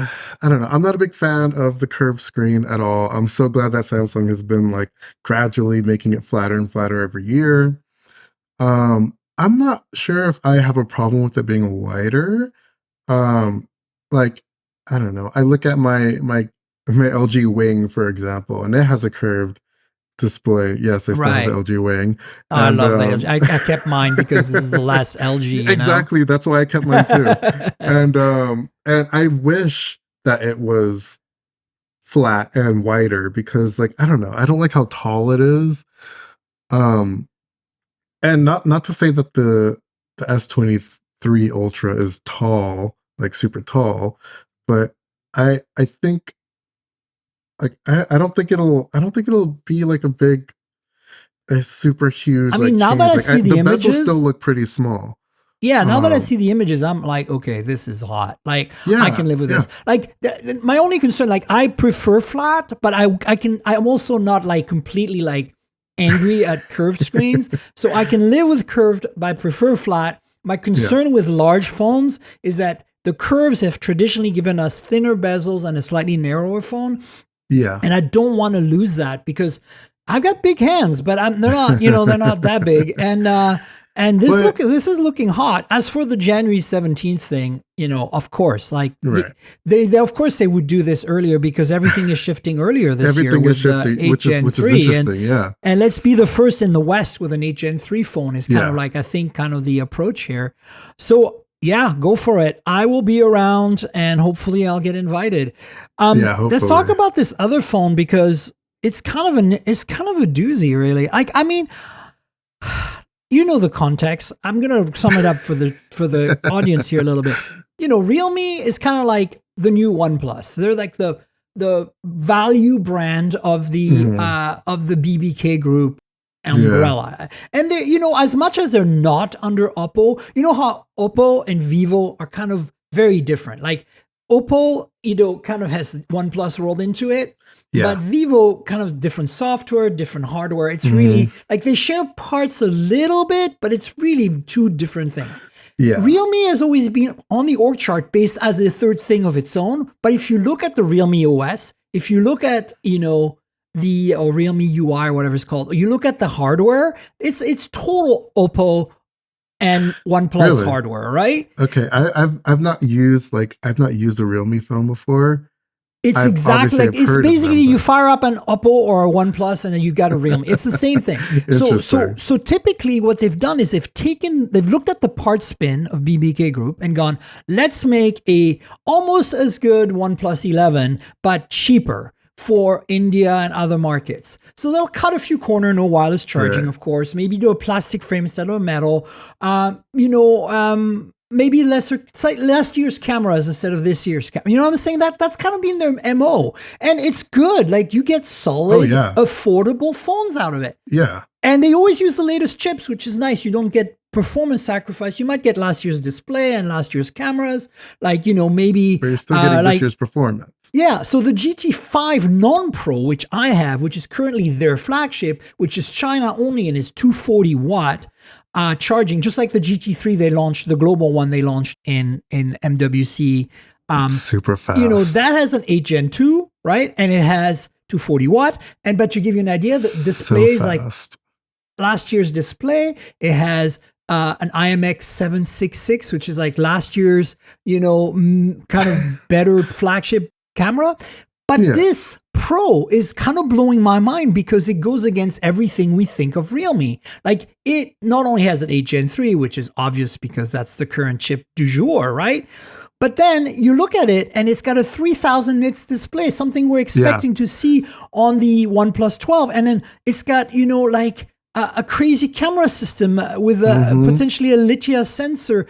I don't know. I'm not a big fan of the curved screen at all. I'm so glad that Samsung has been gradually making it flatter and flatter every year. I'm not sure if I have a problem with it being wider. I don't know. I look at my LG Wing, for example, and it has a curved display. Yes, I still have the LG Wing. I love the LG. I kept mine because this is the last LG. Exactly. That's why I kept mine too. and I wish that it was flat and wider, because I don't know. I don't like how tall it is. And not to say that the S23 Ultra is tall, super tall, but I think I don't think it'll be a super huge. I mean, now that I see the images, bezels still look pretty small. Yeah, now that I see the images, I'm like, okay, this is hot. I can live with this. My only concern, I prefer flat, but I'm also not completely angry at curved screens. So I can live with curved, but I prefer flat. My concern with large phones is that the curves have traditionally given us thinner bezels and a slightly narrower phone. Yeah. And I don't want to lose that, because I've got big hands, but they're not, they're not that big. And this is looking hot. As for the January 17th thing, of course, they of course they would do this earlier, because everything is shifting earlier this year with shifting, 8 Gen 3. Which is interesting, and let's be the first in the West with an 8 Gen 3 phone is kind of I think kind of the approach here. So yeah, go for it. I will be around, and hopefully I'll get invited. Hopefully. Let's talk about this other phone, because it's kind of a doozy, really. I mean, the context. I'm gonna sum it up for the audience here a little bit. Realme is kind of like the new OnePlus. They're like the value brand of the BBK group umbrella. And they, as much as they're not under Oppo, how Oppo and Vivo are kind of very different. Oppo, kind of has OnePlus rolled into it. But Vivo, kind of different software, different hardware. It's really they share parts a little bit, but it's really two different things. Yeah. Realme has always been on the org chart based as a third thing of its own. But if you look at the Realme OS, if you look at, the or Realme UI or whatever it's called, you look at the hardware, it's total Oppo and OnePlus Really? hardware, right? Okay. I've not used a Realme phone before. It's exactly Obviously like I've it's heard of basically them, you but fire up an Oppo or a OnePlus and then you got a Realme. It's the same thing. So interesting. typically what they've done is they've looked at the parts bin of BBK Group and gone, let's make a almost as good OnePlus 11 but cheaper for India and other markets. So they'll cut a few corners, no wireless charging, Right. of course. Maybe do a plastic frame instead of a metal. Maybe it's like last year's cameras instead of this year's camera. You know what I'm saying? That's kind of been their MO. And it's good. Like you get solid, Yeah. affordable phones out of it. Yeah. And they always use the latest chips, which is nice. You don't get performance sacrifice. You might get last year's display and last year's cameras. Like, maybe But you're still getting this year's performance. yeah, so the GT5 non-Pro, which I have, which is currently their flagship, which is China only and is 240 watt charging, just like the GT3 they launched, the global one they launched in MWC. Super fast. That has an 8 Gen 2, right? And it has 240 watt. But to give you an idea, the display is like last year's display. It has an iMac 766, which is like last year's, kind of better flagship camera. But this Pro is kind of blowing my mind because it goes against everything we think of Realme. Like it not only has an 8 Gen 3, which is obvious because that's the current chip du jour, right? But then you look at it and it's got a 3000 nits display, something we're expecting to see on the OnePlus 12. And then it's got, like a crazy camera system with potentially a Litia sensor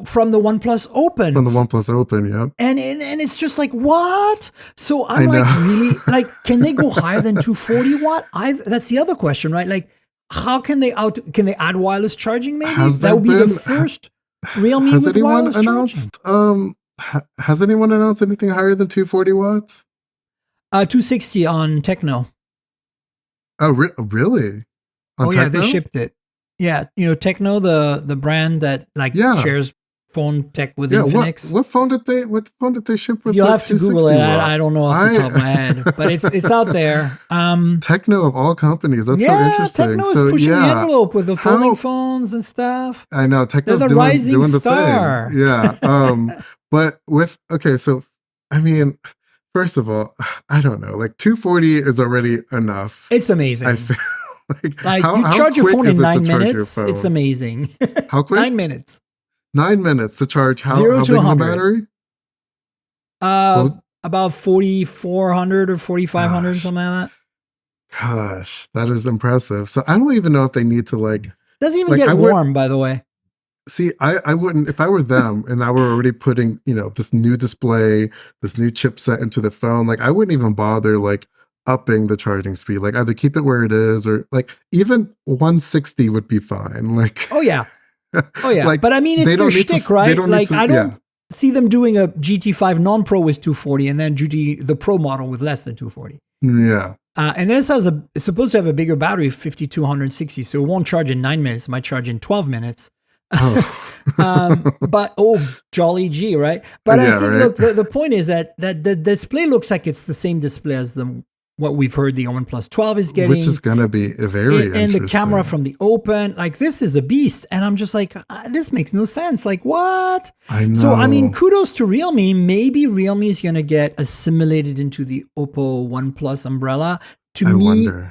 from the OnePlus Open. From the OnePlus Open, yeah. And it's just like, what? So I'm like, really? Like, can they go higher than 240 watt? That's the other question, right? Like, how can they add wireless charging maybe? That would be the first Realme with wireless charging. Has anyone announced anything higher than 240 watts? 260 on Techno. Oh, really? On Techno? Techno? They shipped it. Yeah, Techno, the brand that shares phone tech with Infinix. What phone did they ship with? You'll have to Google it. I don't know off the top of my head, but it's out there. Techno of all companies. That's so interesting. Techno is pushing the envelope with the folding phones and stuff. I know Techno's They're the rising doing the star. thing. Yeah. But so I mean, first of all, I don't know. Like 240 is already enough. It's amazing. I feel like how you charge your phone in 9 minutes. Phone? It's amazing. How quick? 9 minutes. 9 minutes to charge. How big is the battery? About 4,400 or 4,500, something like that. Gosh, that is impressive. So I don't even know if they need to Doesn't even get warm, by the way. See, I wouldn't, if I were them and I were already putting, this new display, this new chipset into the phone, I wouldn't even bother upping the charging speed. Either keep it where it is or even 160 would be fine. Oh yeah. But I mean, it's their shtick, right? I don't see them doing a GT5 non-Pro with 240 and then the Pro model with less than 240. Yeah. And this it's supposed to have a bigger battery, 5260, so it won't charge in 9 minutes. It might charge in 12 minutes. But jolly G, right? But I think look, the point is that the display looks like it's the same display as what we've heard the OnePlus 12 is getting, which is gonna be very and the camera from the Open, this is a beast. And I'm just like, this makes no sense. What? I know. So I mean, kudos to Realme. Maybe Realme is gonna get assimilated into the Oppo OnePlus umbrella.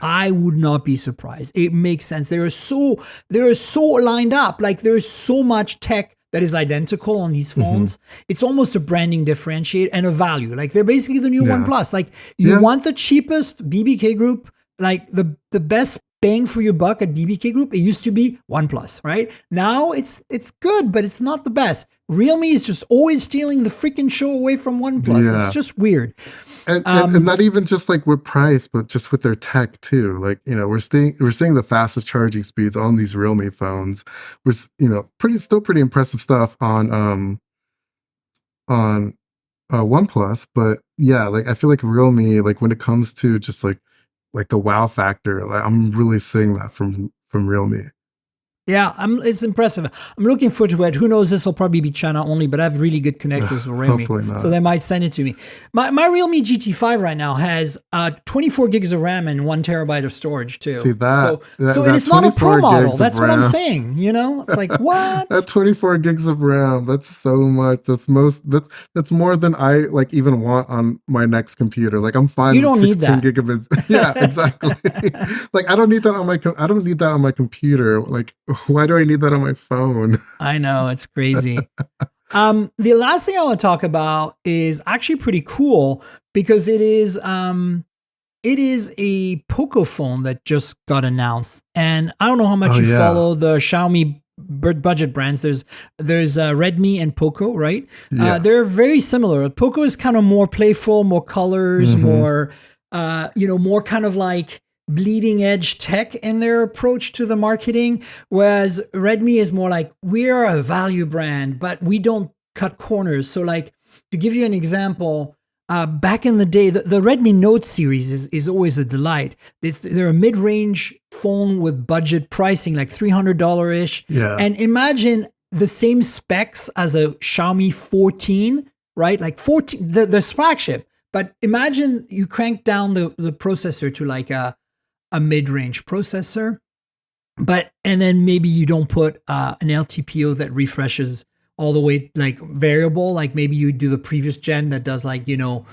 I would not be surprised. It makes sense. They're so lined up. There's so much tech that is identical on these phones. It's almost a branding differentiator and a value. They're basically the new OnePlus. You want the cheapest BBK Group, the best bang for your buck at BBK Group. It used to be OnePlus, right? Now it's good, but it's not the best. Realme is just always stealing the freaking show away from OnePlus. Yeah. It's just weird. And not even just with price, but just with their tech too. We're seeing the fastest charging speeds on these Realme phones. We're still pretty impressive stuff on OnePlus, but yeah, I feel like Realme, when it comes to just the wow factor, I'm really seeing that from Realme. Yeah, it's impressive. I'm looking forward to it. Who knows? This will probably be China only, but I have really good connectors with Realme, Hopefully not. so they might send it to me. My Realme GT5 right now has 24 gigs of RAM and 1 terabyte of storage too. See that? And it's not a Pro 24 model. gigs That's of what I'm RAM. saying. You know, it's like what? That 24 gigs of RAM, that's so much. That's more than I like even want on my next computer. Like I'm fine You with don't need 16 that. gigabits. Yeah, exactly. Like I don't need that on I don't need that on my computer. Like why do I need that on my phone? I know, it's crazy. The last thing I want to talk about is actually pretty cool because it is a Poco phone that just got announced, and I don't know how much you follow the Xiaomi budget brands. There's Redmi and Poco, right? Yeah. They're very similar. Poco is kind of more playful, more colors, more more kind of like bleeding edge tech in their approach to the marketing, whereas Redmi is more like, we're a value brand, but we don't cut corners. So like, to give you an example, back in the day, the Redmi Note series is always a delight. They're a mid-range phone with budget pricing, like $300-ish. Yeah. And imagine the same specs as a Xiaomi 14, right? Like 14, the flagship. But imagine you crank down the processor to like a mid-range processor, and then maybe you don't put an LTPO that refreshes all the way, like variable, like maybe you do the previous gen that does like 10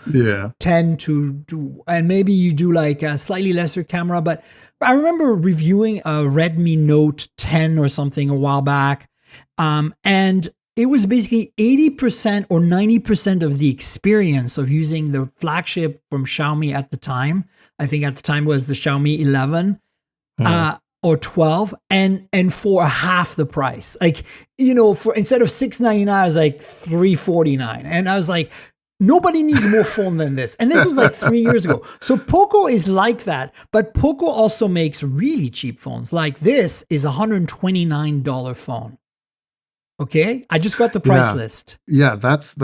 to and maybe you do like a slightly lesser camera. But I remember reviewing a Redmi Note 10 or something a while back, and it was basically 80% or 90% of the experience of using the flagship from Xiaomi at the time. I think at the time was the Xiaomi 11 or 12, and for half the price. Like, for instead of $699, I was like $349. And I was like, nobody needs more phone than this. And this is like 3 years ago. So Poco is like that, but Poco also makes really cheap phones. Like this is a $129 phone. Okay, I just got the price list. Yeah, that's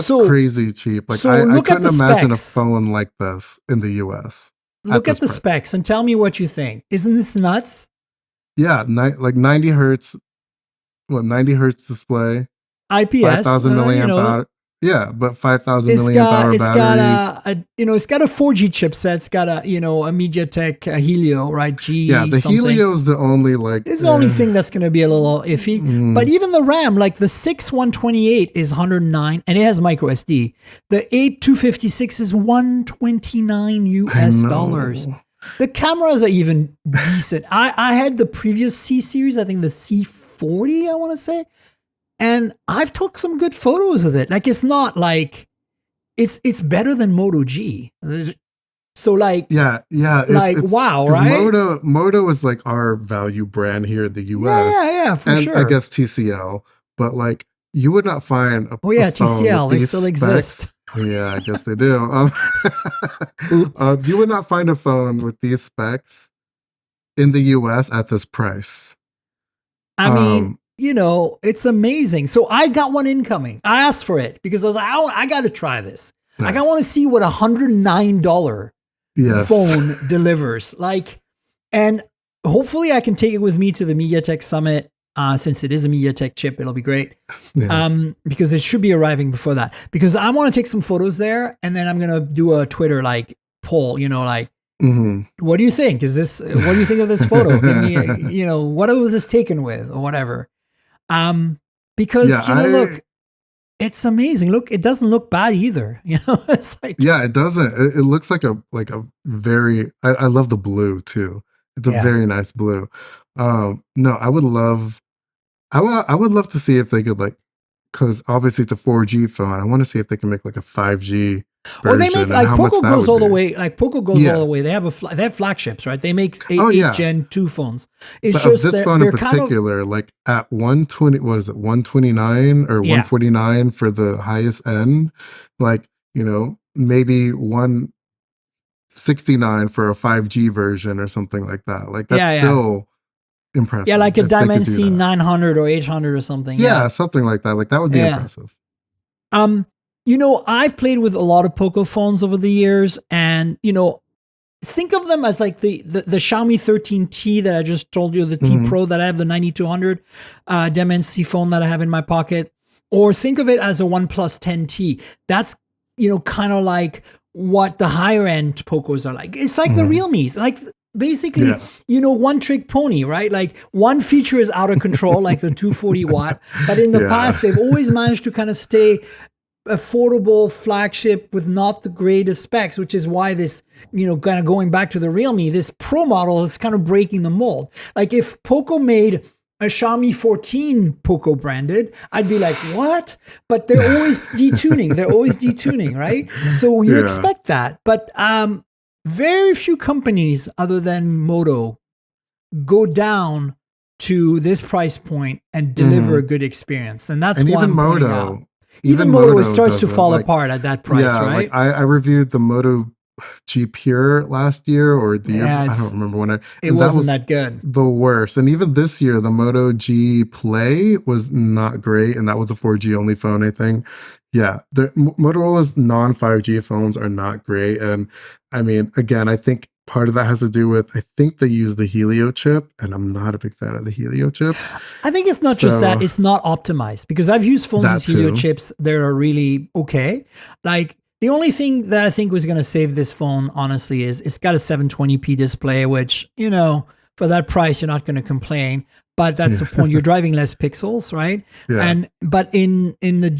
so crazy cheap. Like so I look at couldn't the imagine a specs. phone like this in the US. Look at the price. specs and tell me what you think. Isn't this nuts? Yeah, like 90 hertz, 90 hertz display, IPS, 5,000 milliamp hour. Yeah, but 5,000 milliamp hour battery. It's got a 4G chipset. It's got a MediaTek Helio, right? The something. Helio is the only It's the only thing that's going to be a little iffy. But even the RAM, like the 6128 is 109 and it has micro SD. The 8256 is 129 US dollars. The cameras are even decent. I had the previous C series, I think the C40, I want to say. And I've took some good photos with it. Like, it's not like it's better than Moto G. So like, wow, right? Moto is like our value brand here in the US. Yeah, for sure. I guess TCL, but like you would not find a TCL, they still specs. exist. Yeah, I guess they do. You would not find a phone with these specs in the US at this price. I mean, it's amazing. So I got one incoming. I asked for it because I was like, I got to try this. Nice. Like, I want to see what $109 phone delivers. Like, and hopefully I can take it with me to the MediaTek Summit. Since it is a MediaTek chip, it'll be great. Yeah. Because it should be arriving before that. Because I want to take some photos there, and then I'm gonna do a Twitter like poll. What do you think? What do you think of this photo? Give me, what was this taken with, or whatever. Because look, it's amazing. Look, it doesn't look bad either. It's like, it doesn't. It looks like a very. I love the blue too. It's a very nice blue. No, I would love to see if they could because obviously it's a 4G phone. I want to see if they can make like a 5G version. Well, they make Poco goes all the way. Like Poco goes all the way. They have flagships, right? They make 8 Gen 2 phones. It's just this phone in particular, like at 120, what is it, 129 or 149 for the highest end? Like, maybe 169 for a 5G version or something like that. Like that's still impressive. Yeah, like a Dimensity 900 or 800 or something. Yeah, something like that. Like that would be impressive. I've played with a lot of Poco phones over the years, and think of them as like the Xiaomi 13T that I just told you, the T Pro that I have, the 9200 Dimensity phone that I have in my pocket, or think of it as a OnePlus 10T. That's, kind of like what the higher end Pocos are like. It's like the Realmes, like basically, one trick pony, right? Like one feature is out of control, like the 240 watt, but in the past, they've always managed to kind of stay affordable flagship with not the greatest specs, which is why this, kind of going back to the Realme, this Pro model is kind of breaking the mold. Like if Poco made a Xiaomi 14 Poco branded, I'd be like, what? But they're always detuning. They're always detuning, right? So you expect that. But very few companies other than Moto go down to this price point and deliver a good experience. And that's why I'm pointing out. Even Moto starts to fall apart at that price, right? Like I reviewed the Moto G Pure last year or the year. I don't remember when it wasn't that good. The worst. And even this year, the Moto G Play was not great. And that was a 4G only phone, I think. Yeah. Motorola's non 5G phones are not great. And I mean, again, I think part of that has to do with, I think they use the Helio chip, and I'm not a big fan of the Helio chips. I think it's not just that, it's not optimized, because I've used phones with Helio chips that are really okay. Like the only thing that I think was going to save this phone, honestly, is it's got a 720p display, which, for that price, you're not going to complain. But that's the point. You're driving less pixels, right? Yeah. But in the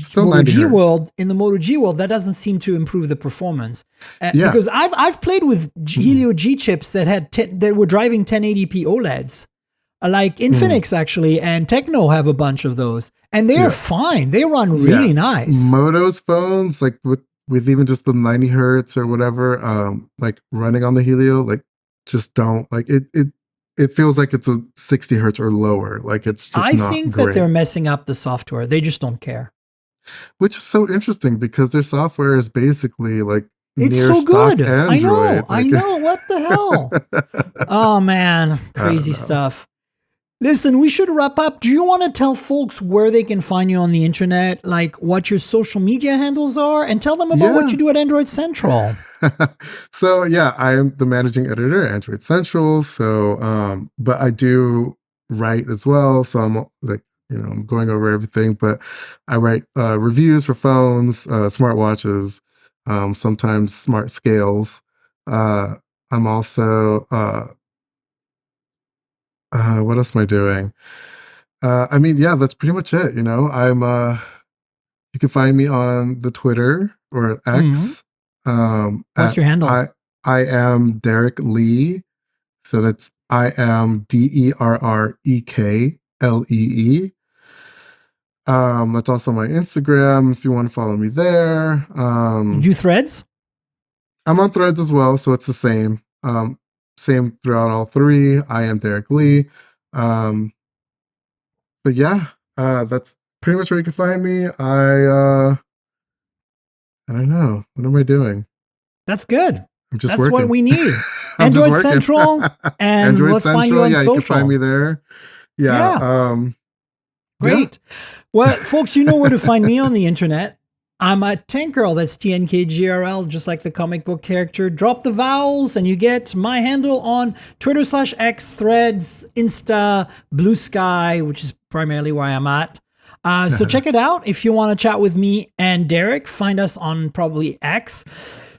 Moto G world, that doesn't seem to improve the performance. Because I've played with Helio G chips that were driving 1080p OLEDs, like Infinix actually, and Techno have a bunch of those, and they're fine. They run really nice. Moto's phones, like with even just the 90 hertz or whatever, like running on the Helio, like just don't like it. It feels like it's a 60 hertz or lower. Like it's just not great. I think that they're messing up the software. They just don't care. Which is so interesting because their software is basically like it's so good. Android. I know. What the hell? Oh man, crazy stuff. Listen, we should wrap up. Do you want to tell folks where they can find you on the internet, like what your social media handles are, and tell them about what you do at Android Central? So I am the managing editor at Android Central. So, but I do write as well. So I'm like, I'm going over everything, but I write reviews for phones, smartwatches, sometimes smart scales. I'm also, what else am I doing? I mean, that's pretty much it. I'm, you can find me on the Twitter or X. What's your handle? I am Derrek Lee. So that's I am DERREKLEE. That's also my Instagram if you want to follow me there. You do Threads? I'm on Threads as well, so it's the same. Same throughout all three. I am Derrek Lee. But that's pretty much where you can find me. I don't know. What am I doing? That's good. I'm just That's working. what we need. Android Central, and Android let's Central, find you on social. You can find me there. Great. Well, folks, you know where to find me on the internet. I'm at Tankgirl. That's TNKGRL, just like the comic book character. Drop the vowels and you get my handle on Twitter/X, Threads, Insta, Blue Sky, which is primarily where I'm at. So check it out. If you want to chat with me and Derrek, find us on probably X.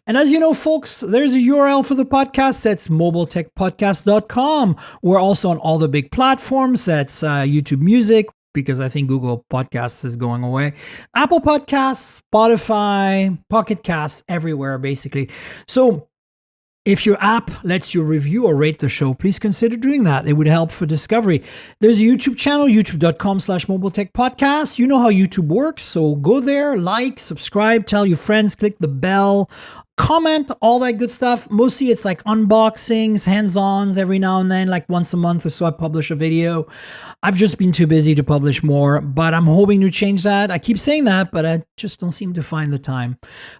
And as you know, folks, there's a URL for the podcast. That's mobiletechpodcast.com. We're also on all the big platforms. That's YouTube Music, because I think Google Podcasts is going away. Apple Podcasts, Spotify, Pocket Casts, everywhere, basically. So if your app lets you review or rate the show, please consider doing that. It would help for discovery. There's a YouTube channel, youtube.com/mobiletechpodcast. You know how YouTube works, so go there, like, subscribe, tell your friends, click the bell, comment, all that good stuff. Mostly it's like unboxings, hands-ons every now and then, like once a month or so I publish a video. I've just been too busy to publish more, but I'm hoping to change that. I keep saying that, but I just don't seem to find the time.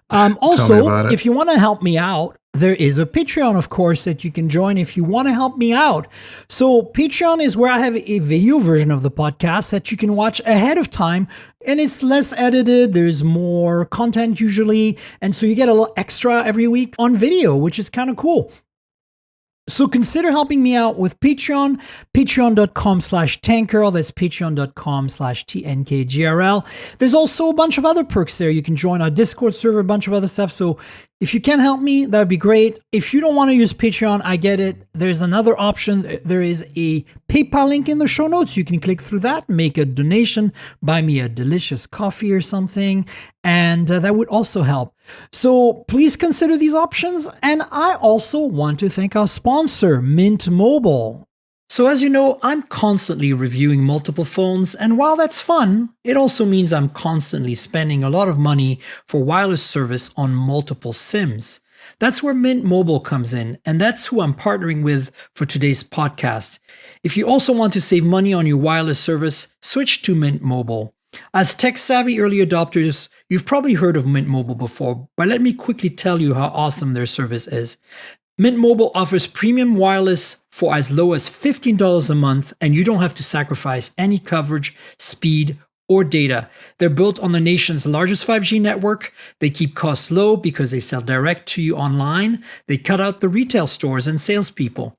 Also, if you want to help me out, there is a Patreon, of course, that you can join if you want to help me out. So Patreon is where I have a video version of the podcast that you can watch ahead of time, and it's less edited. There's more content usually, and so you get a little extra every week on video, which is kind of cool. So consider helping me out with Patreon, patreon.com/tankgirl. That's patreon.com/TNKGRL. There's also a bunch of other perks there. You can join our Discord server, a bunch of other stuff. So if you can help me, that would be great. If you don't want to use Patreon, I get it. There's another option. There is a PayPal link in the show notes. You can click through that, make a donation, buy me a delicious coffee or something, and that would also help. So please consider these options. And I also want to thank our sponsor, Mint Mobile. So as you know, I'm constantly reviewing multiple phones, and while that's fun, it also means I'm constantly spending a lot of money for wireless service on multiple SIMs. That's where Mint Mobile comes in, and that's who I'm partnering with for today's podcast. If you also want to save money on your wireless service, switch to Mint Mobile. As tech-savvy early adopters, you've probably heard of Mint Mobile before, but let me quickly tell you how awesome their service is. Mint Mobile offers premium wireless for as low as $15 a month, and you don't have to sacrifice any coverage, speed, or data. They're built on the nation's largest 5G network. They keep costs low because they sell direct to you online. They cut out the retail stores and salespeople.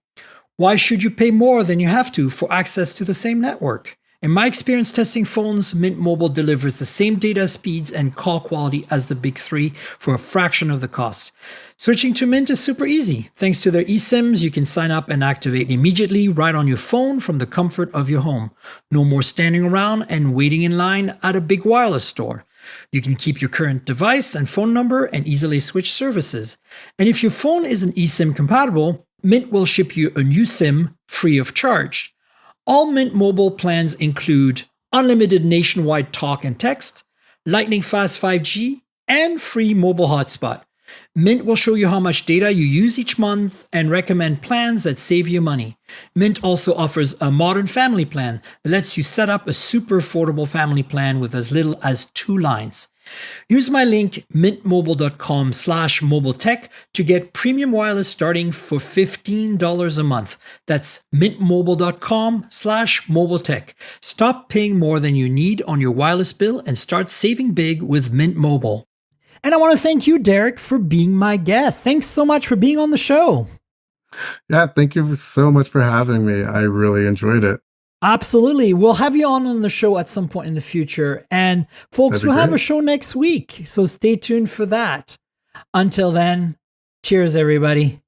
Why should you pay more than you have to for access to the same network? In my experience testing phones, Mint Mobile delivers the same data speeds and call quality as the big three for a fraction of the cost. Switching to Mint is super easy. Thanks to their eSIMs, you can sign up and activate immediately right on your phone from the comfort of your home. No more standing around and waiting in line at a big wireless store. You can keep your current device and phone number and easily switch services. And if your phone isn't eSIM compatible, Mint will ship you a new SIM free of charge. All Mint Mobile plans include unlimited nationwide talk and text, lightning fast 5G, and free mobile hotspot. Mint will show you how much data you use each month and recommend plans that save you money. Mint also offers a modern family plan that lets you set up a super affordable family plan with as little as 2 lines. Use my link mintmobile.com/mobiletech to get premium wireless starting for $15 a month. That's mintmobile.com/mobiletech. Stop paying more than you need on your wireless bill and start saving big with Mint Mobile. And I want to thank you, Derrek, for being my guest. Thanks so much for being on the show. Yeah, thank you so much for having me. I really enjoyed it. Absolutely. We'll have you on the show at some point in the future. And folks, we'll have a show next week. So stay tuned for that. Until then, cheers, everybody.